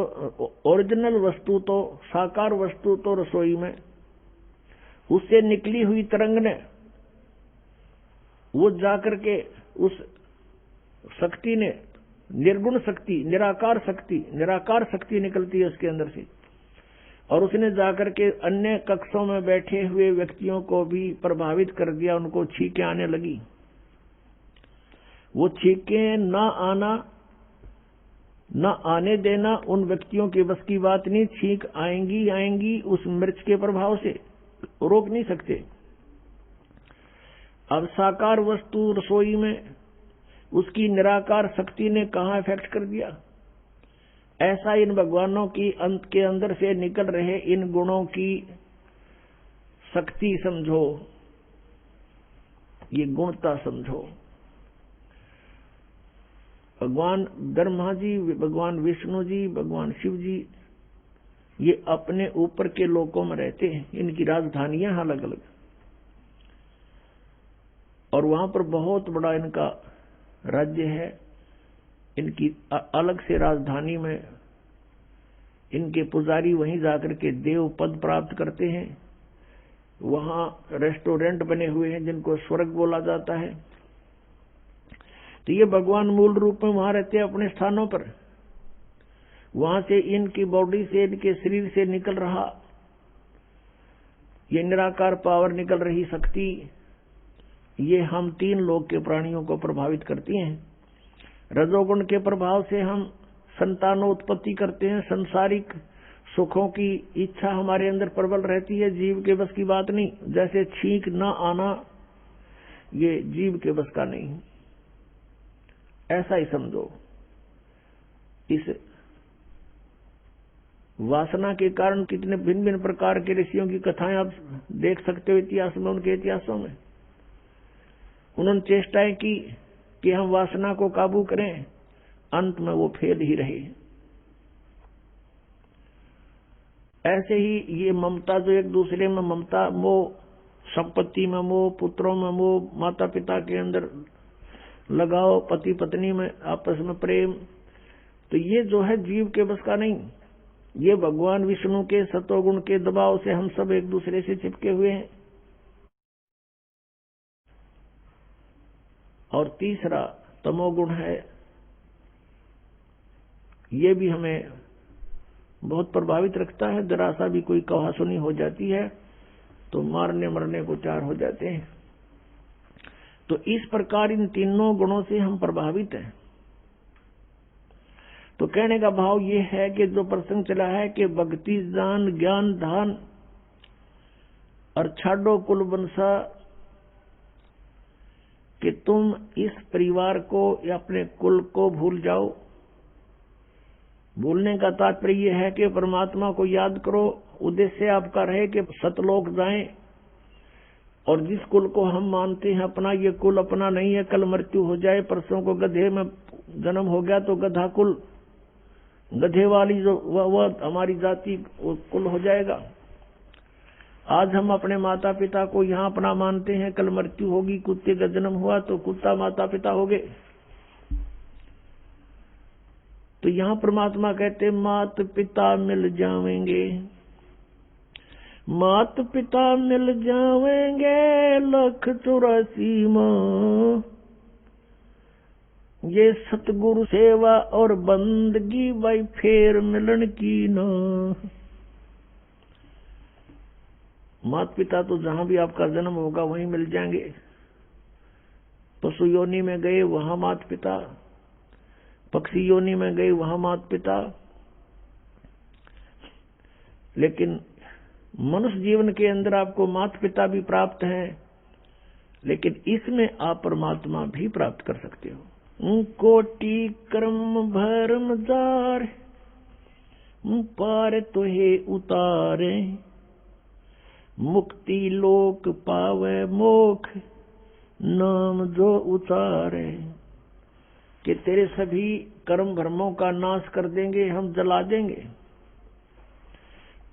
ओरिजिनल वस्तु तो, साकार वस्तु तो रसोई में, उससे निकली हुई तरंग ने वो जाकर के उस शक्ति ने, निर्गुण शक्ति, निराकार शक्ति निकलती है उसके अंदर से, और उसने जाकर के अन्य कक्षों में बैठे हुए व्यक्तियों को भी प्रभावित कर दिया। उनको छींकें आने लगी। वो छींकें न आने देना उन व्यक्तियों के बस की बात नहीं। छींक आएंगी उस मिर्च के प्रभाव से, रोक नहीं सकते। अब साकार वस्तु रसोई में, उसकी निराकार शक्ति ने कहां इफेक्ट कर दिया। ऐसा इन भगवानों की अंत के अंदर से निकल रहे इन गुणों की शक्ति समझो, ये गुणता समझो। भगवान ब्रह्मा जी, भगवान विष्णु जी, भगवान शिव जी, ये अपने ऊपर के लोकों में रहते हैं। इनकी राजधानियां अलग अलग, और वहां पर बहुत बड़ा इनका राज्य है। इनकी अलग से राजधानी में इनके पुजारी वहीं जाकर के देव पद प्राप्त करते हैं। वहां रेस्टोरेंट बने हुए हैं जिनको स्वर्ग बोला जाता है। तो ये भगवान मूल रूप में वहां रहते हैं अपने स्थानों पर। वहां से इनकी बॉडी से, इनके शरीर से निकल रहा ये निराकार पावर, निकल रही शक्ति, ये हम तीन लोक के प्राणियों को प्रभावित करती हैं। रजोगुण के प्रभाव से हम संतानोत्पत्ति करते हैं। संसारिक सुखों की इच्छा हमारे अंदर प्रबल रहती है, जीव के बस की बात नहीं। जैसे छींक न आना, ये जीव के बस का नहीं, ऐसा ही समझो। इस वासना के कारण कितने भिन्न भिन्न प्रकार के ऋषियों की कथाएं आप देख सकते हो इतिहास में। उनके इतिहासों में उन्होंने चेष्टाएं की कि हम वासना को काबू करें, अंत में वो फेल ही रहे। ऐसे ही ये ममता, जो एक दूसरे में ममता, मोह, संपत्ति में मोह, पुत्रों में मोह, माता पिता के अंदर लगाओ, पति पत्नी में आपस में प्रेम, तो ये जो है जीव के बस का नहीं। ये भगवान विष्णु के सतोगुण के दबाव से हम सब एक दूसरे से चिपके हुए हैं। और तीसरा तमोगुण है, ये भी हमें बहुत प्रभावित रखता है। जरा सा भी कोई कहासुनी हो जाती है तो मारने मरने को तैयार हो जाते हैं। तो इस प्रकार इन तीनों गुणों से हम प्रभावित हैं। तो कहने का भाव ये है कि जो प्रसंग चला है कि भक्ति दान ज्ञान धान और छाड़ो कुल वंशा, कि तुम इस परिवार को या अपने कुल को भूल जाओ। भूलने का तात्पर्य यह है कि परमात्मा को याद करो। उद्देश्य आपका रहे कि सतलोक जाएं, और जिस कुल को हम मानते हैं अपना, ये कुल अपना नहीं है। कल मृत्यु हो जाए, परसों को गधे में जन्म हो गया तो गधा कुल, गधे वाली जो वह हमारी जाति कुल हो जाएगा। आज हम अपने माता पिता को यहाँ अपना मानते हैं, कल मृत्यु होगी, कुत्ते का जन्म हुआ तो कुत्ता माता पिता हो गए। तो यहाँ परमात्मा कहते मात पिता मिल जावेंगे, मात पिता मिल जावेंगे 184 माँ। ये सतगुरु सेवा और बंदगी भाई फेर मिलन की ना। माता पिता तो जहां भी आपका जन्म होगा वहीं मिल जाएंगे। पशु योनि में गए वहां माता पिता, पक्षी योनि में गए वहां माता पिता, लेकिन मनुष्य जीवन के अंदर आपको माता पिता भी प्राप्त हैं, लेकिन इसमें आप परमात्मा भी प्राप्त कर सकते हो। कोटि कर्म भरम जार पार तुहे उतारे, मुक्ति लोक पावे मोख नाम जो उतारे। कि तेरे सभी कर्म भ्रमों का नाश कर देंगे, हम जला देंगे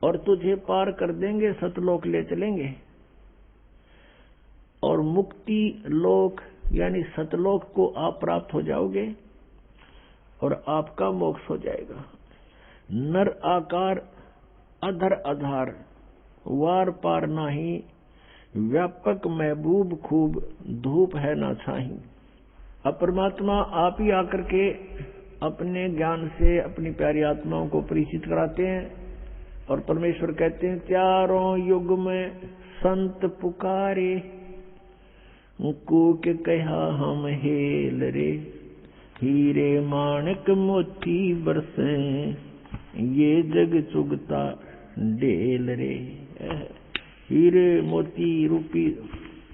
और तुझे पार कर देंगे, सतलोक ले चलेंगे और मुक्ति लोक यानी सतलोक को आप प्राप्त हो जाओगे और आपका मोक्ष हो जाएगा। नर आकार अधर आधार वार पार नाही, व्यापक महबूब खूब धूप है ना छाही। अब परमात्मा आप ही आकर के अपने ज्ञान से अपनी प्यारी आत्माओं को परिचित कराते हैं और परमेश्वर कहते हैं चारों युग में संत पुकारे, कूक कहा हम हेल रे, हीरे माणक मोती बरसे, ये जग चुगता डेल रे। हीरे मोती रूपी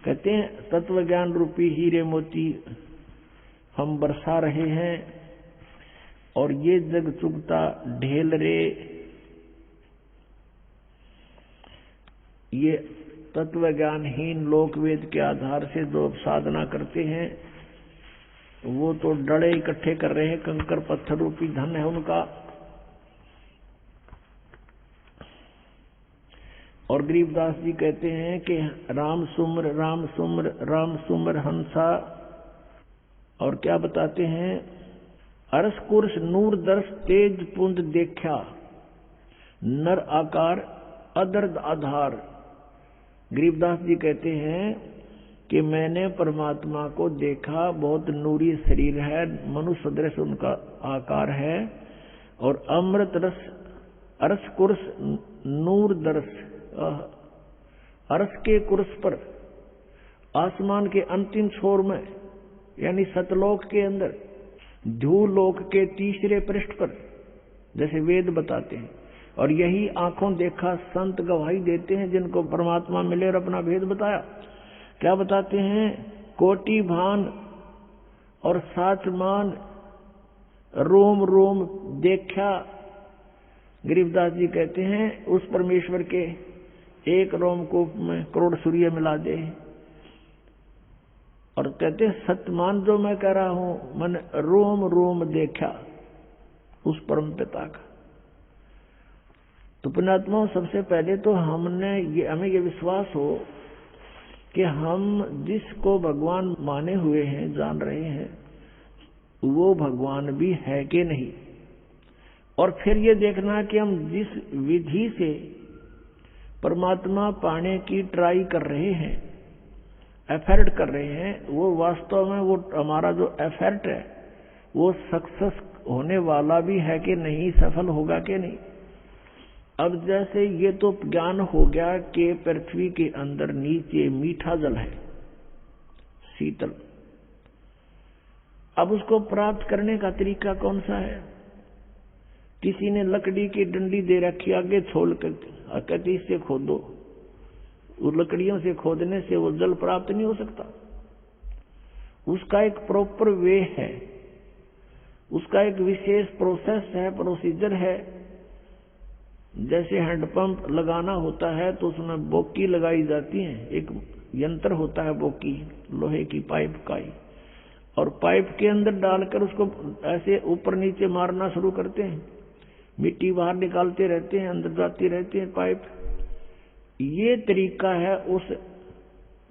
कहते हैं तत्व ज्ञान रूपी हीरे मोती हम बरसा रहे हैं और ये जग चुगता ढेल रे। ये तत्व ज्ञानहीन लोक वेद के आधार से जो साधना करते हैं वो तो डड़े इकट्ठे कर रहे हैं, कंकर पत्थर रूपी धन है उनका। और गरीबदास जी कहते हैं कि राम सुमर राम सुमर राम सुमर हंसा। और क्या बताते हैं, अरस कुर्स नूर दर्श तेज पुंज देखा, नर आकार अदर्द आधार। गरीबदास जी कहते हैं कि मैंने परमात्मा को देखा, बहुत नूरी शरीर है, मनुष्य सदृश उनका आकार है और अमृत रस अरस कुर्स नूर दर्श। अरस के कुर्स पर आसमान के अंतिम छोर में यानी सतलोक के अंदर ध्रुवलोक के तीसरे पृष्ठ पर जैसे वेद बताते हैं, और यही आंखों देखा संत गवाही देते हैं जिनको परमात्मा मिले और अपना भेद बताया। क्या बताते हैं, कोटि भान और साच मान रोम रोम देखा। गरीबदास जी कहते हैं उस परमेश्वर के एक रोम को में करोड़ सूर्य मिला दे। और कहते हैं सत्यमान जो मैं कह रहा हूं मैंने रोम रोम देखा उस परम पिता का। तो पुण्यात्माओं, सबसे पहले तो हमें ये विश्वास हो कि हम जिसको भगवान माने हुए हैं, जान रहे हैं, वो भगवान भी है कि नहीं। और फिर ये देखना कि हम जिस विधि से परमात्मा पाने की ट्राई कर रहे हैं, एफर्ट कर रहे हैं, वो वास्तव में वो हमारा जो एफर्ट है वो सक्सेस होने वाला भी है कि नहीं, सफल होगा कि नहीं। अब जैसे ये तो ज्ञान हो गया कि पृथ्वी के अंदर नीचे मीठा जल है, शीतल। अब उसको प्राप्त करने का तरीका कौन सा है? किसी ने लकड़ी की डंडी दे रखी, आगे छोड़ कर कहती इससे खोदो। उस लकड़ियों से खोदने से वो जल प्राप्त नहीं हो सकता। उसका एक प्रॉपर वे है, उसका एक विशेष प्रोसेस है, प्रोसीजर है। जैसे हैंडपंप लगाना होता है तो उसमें बोकी लगाई जाती है, एक यंत्र होता है बोकी, लोहे की पाइप का ही, और पाइप के अंदर डालकर उसको ऐसे ऊपर नीचे मारना शुरू करते हैं, मिट्टी बाहर निकालते रहते हैं, अंदर जाती रहती है पाइप। ये तरीका है उस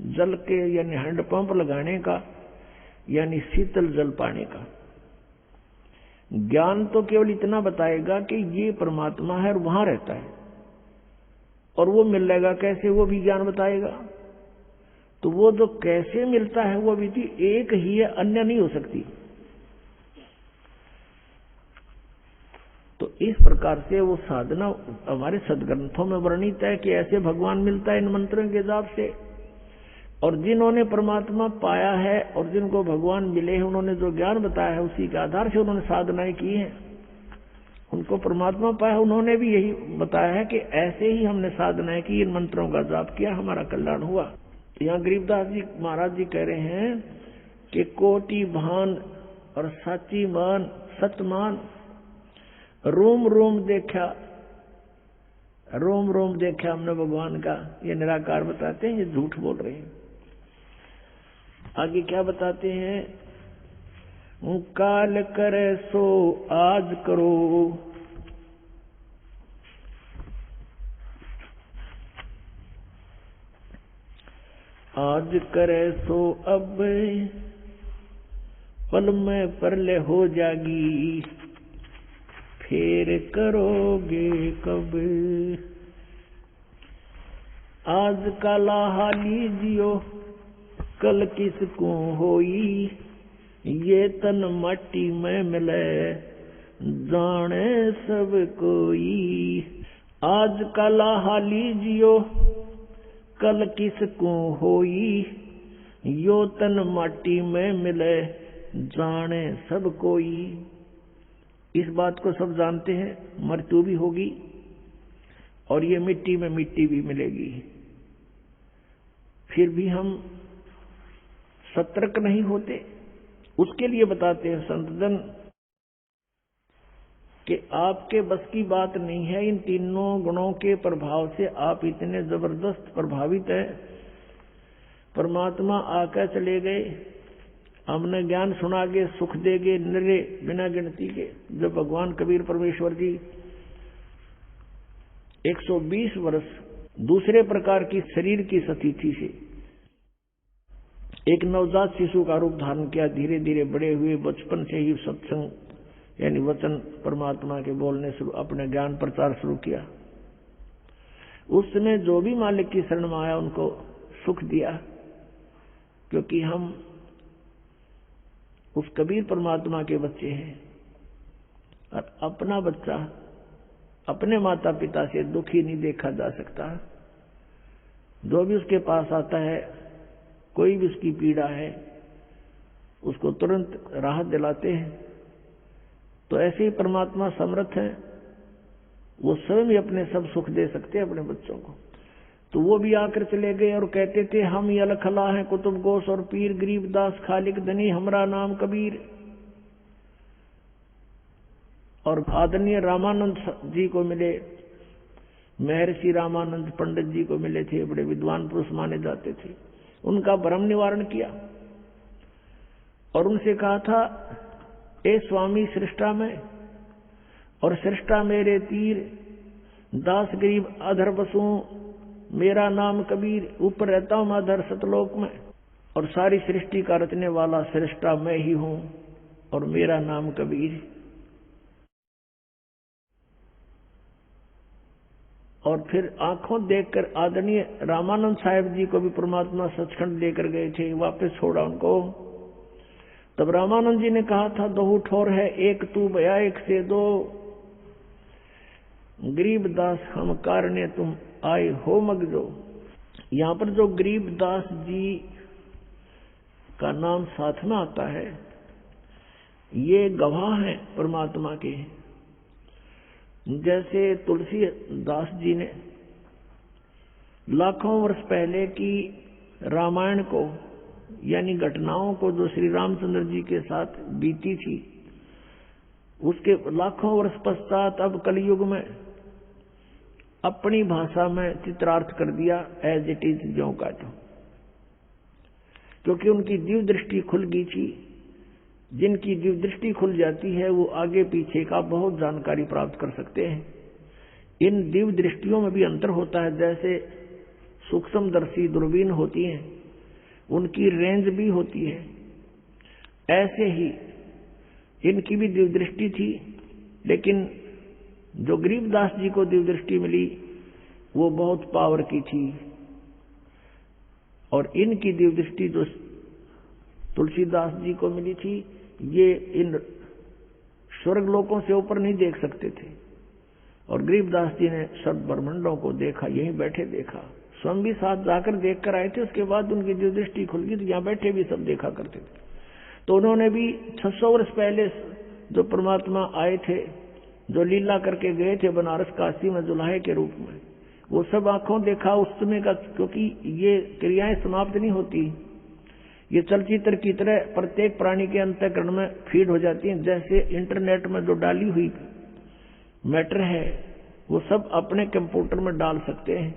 जल के यानी हैंडपंप लगाने का, यानी शीतल जल पाने का। ज्ञान तो केवल इतना बताएगा कि ये परमात्मा है और वहां रहता है, और वो मिल जाएगा कैसे, वो भी ज्ञान बताएगा। तो वो जो कैसे मिलता है वो विधि एक ही है, अन्य नहीं हो सकती। तो इस प्रकार से वो साधना हमारे सदग्रंथों में वर्णित है कि ऐसे भगवान मिलता है इन मंत्रों के जाप से। और जिन्होंने परमात्मा पाया है और जिनको भगवान मिले हैं, उन्होंने जो ज्ञान बताया है उसी के आधार से उन्होंने साधनाएं की हैं, उनको परमात्मा पाया, उन्होंने भी यही बताया है कि ऐसे ही हमने साधनाएं की, इन मंत्रों का जाप किया, हमारा कल्याण हुआ। तो यहाँ गरीबदास जी महाराज जी कह रहे हैं कि कोटि भान और साची मान सतमान, रोम रोम देखा, रोम रोम देखा हमने भगवान का। ये निराकार बताते हैं, ये झूठ बोल रहे हैं। आगे क्या बताते हैं? काल करे सो आज करो, आज करे सो अब, पल में परले हो जागी, फिर करोगे कब। आज का लाहा लीजियो, कल किसको होई, ये तन मट्टी में मिले, जाने सब कोई। आज का लाहा लीजियो, कल किसको होई, यो तन मट्टी में मिले, जाने सब कोई। इस बात को सब जानते हैं, मृत्यु भी होगी और ये मिट्टी में मिट्टी भी मिलेगी। फिर भी हम सतर्क नहीं होते। उसके लिए बताते हैं संतजन कि आपके बस की बात नहीं है, इन तीनों गुणों के प्रभाव से आप इतने जबरदस्त प्रभावित हैं। परमात्मा आकर चले गए, हमने ज्ञान सुना के सुख देगे निरे बिना गिनती के। जब भगवान कबीर परमेश्वर जी 120 वर्ष दूसरे प्रकार की शरीर की स्थिति से एक नवजात शिशु का रूप धारण किया, धीरे धीरे बड़े हुए, बचपन से ही सत्संग यानी वचन परमात्मा के बोलने शुरू, अपने ज्ञान प्रचार शुरू किया। उस समय जो भी मालिक की शरण में आया उनको सुख दिया, क्योंकि हम उस कबीर परमात्मा के बच्चे हैं। और अपना बच्चा अपने माता पिता से दुखी नहीं देखा जा सकता। जो भी उसके पास आता है, कोई भी उसकी पीड़ा है, उसको तुरंत राहत दिलाते हैं। तो ऐसे ही परमात्मा समर्थ है, वो स्वयं ही अपने सब सुख दे सकते हैं अपने बच्चों को। तो वो भी आकर चले गए और कहते थे, हम ही अलखला हैं कुतुब गोस और पीर, गरीबदास खालिक धनी, हमारा नाम कबीर। और आदरणीय रामानंद जी को मिले, महर्षि रामानंद पंडित जी को मिले थे, बड़े विद्वान पुरुष माने जाते थे। उनका भ्रम निवारण किया और उनसे कहा था, ए स्वामी सृष्टा में और सृष्टा मेरे तीर, दास गरीब अधर बसूं, मेरा नाम कबीर, ऊपर रहता हूं मैं अधर सतलोक में, और सारी सृष्टि का रचने वाला सृष्टा मैं ही हूं और मेरा नाम कबीर। और फिर आंखों देखकर आदरणीय रामानंद साहेब जी को भी परमात्मा सचखंड लेकर गए थे, वापस छोड़ा उनको। तब रामानंद जी ने कहा था, दो ठोर है एक तू भया एक से दो, गरीबदास हम कारणे तुम आए हो मगजो। यहाँ पर जो गरीबदास जी का नाम साथ में आता है, ये गवाह हैं परमात्मा के। जैसे तुलसीदास जी ने लाखों वर्ष पहले की रामायण को, यानी घटनाओं को जो श्री रामचंद्र जी के साथ बीती थी, उसके लाखों वर्ष पश्चात अब कलयुग में अपनी भाषा में चित्रार्थ कर दिया, एज इट इज, ज्यों का त्यों। क्योंकि उनकी दिव्य दृष्टि खुल गई थी। जिनकी दिव्य दृष्टि खुल जाती है वो आगे पीछे का बहुत जानकारी प्राप्त कर सकते हैं। इन दिव्य दृष्टियों में भी अंतर होता है। जैसे सूक्ष्मदर्शी दूरबीन होती है, उनकी रेंज भी होती है, ऐसे ही इनकी भी दिव्य दृष्टि थी। लेकिन जो गरीबदास जी को दिव्य दृष्टि मिली वो बहुत पावर की थी, और इनकी दिव्य दृष्टि जो तुलसीदास जी को मिली थी, ये इन स्वर्ग लोकों से ऊपर नहीं देख सकते थे, और गरीबदास जी ने सब ब्रह्मांडों को देखा, यहीं बैठे देखा। स्वयं भी साथ जाकर देख कर आए थे, उसके बाद उनकी दिव्य दृष्टि खुल गई, तो यहाँ बैठे भी सब देखा करते थे। तो उन्होंने भी 600 वर्ष पहले जो परमात्मा आए थे, जो लीला करके गए थे बनारस काशी में जुलाहे के रूप में, वो सब आंखों देखा उस समय का। क्योंकि ये क्रियाएं समाप्त नहीं होती, ये चलचित्र की तरह प्रत्येक प्राणी के अंतःकरण में फीड हो जाती है। जैसे इंटरनेट में जो डाली हुई मैटर है वो सब अपने कंप्यूटर में डाल सकते हैं,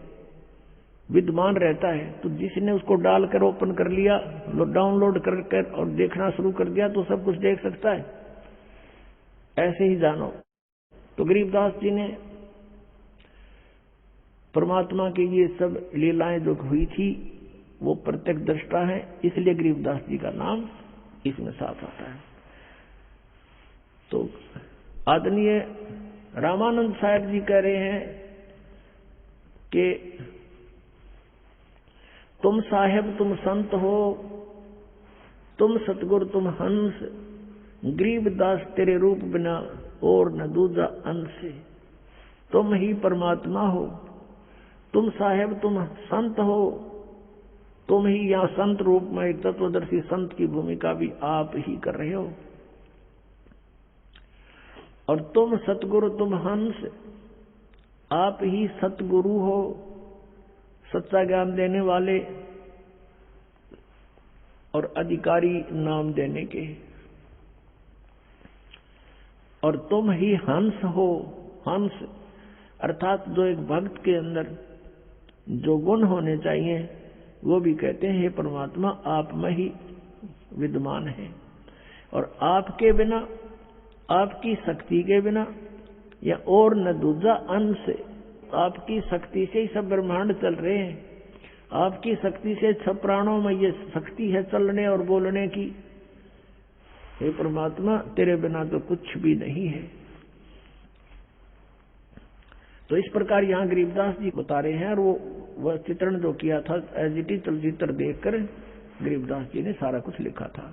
विद्यमान रहता है। तो जिसने उसको डालकर ओपन कर लिया, डाउनलोड कर और देखना शुरू कर दिया, तो सब कुछ देख सकता है। ऐसे ही जानो। तो गरीबदास जी ने परमात्मा की ये सब लीलाएं जो हुई थी वो प्रत्यक्ष दृष्टा है, इसलिए गरीबदास जी का नाम इसमें साथ आता है। तो आदरणीय रामानंद साहब जी कह रहे हैं कि तुम साहेब तुम संत हो, तुम सतगुरु तुम हंस, गरीबदास तेरे रूप बिना और न दूजा अंश। तुम ही परमात्मा हो, तुम साहेब तुम संत हो, तुम ही यहाँ संत रूप में एक तत्वदर्शी संत की भूमिका भी आप ही कर रहे हो, और तुम सतगुरु तुम हंस, आप ही सतगुरु हो, सच्चा ज्ञान देने वाले और अधिकारी नाम देने के। और तुम ही हंस हो, हंस अर्थात जो एक भक्त के अंदर जो गुण होने चाहिए वो भी कहते हैं, हे परमात्मा आप में ही विद्यमान है, और आपके बिना, आपकी शक्ति के बिना या और न दूजा अंश, आपकी शक्ति से ही सब ब्रह्मांड चल रहे हैं। आपकी शक्ति से सब प्राणों में ये शक्ति है चलने और बोलने की। हे परमात्मा तेरे बिना तो कुछ भी नहीं है। तो इस प्रकार यहाँ गरीबदास जी बता रहे हैं, और वह चित्रण जो किया था एज इट इज चलचित्र देखकर गरीबदास जी ने सारा कुछ लिखा था।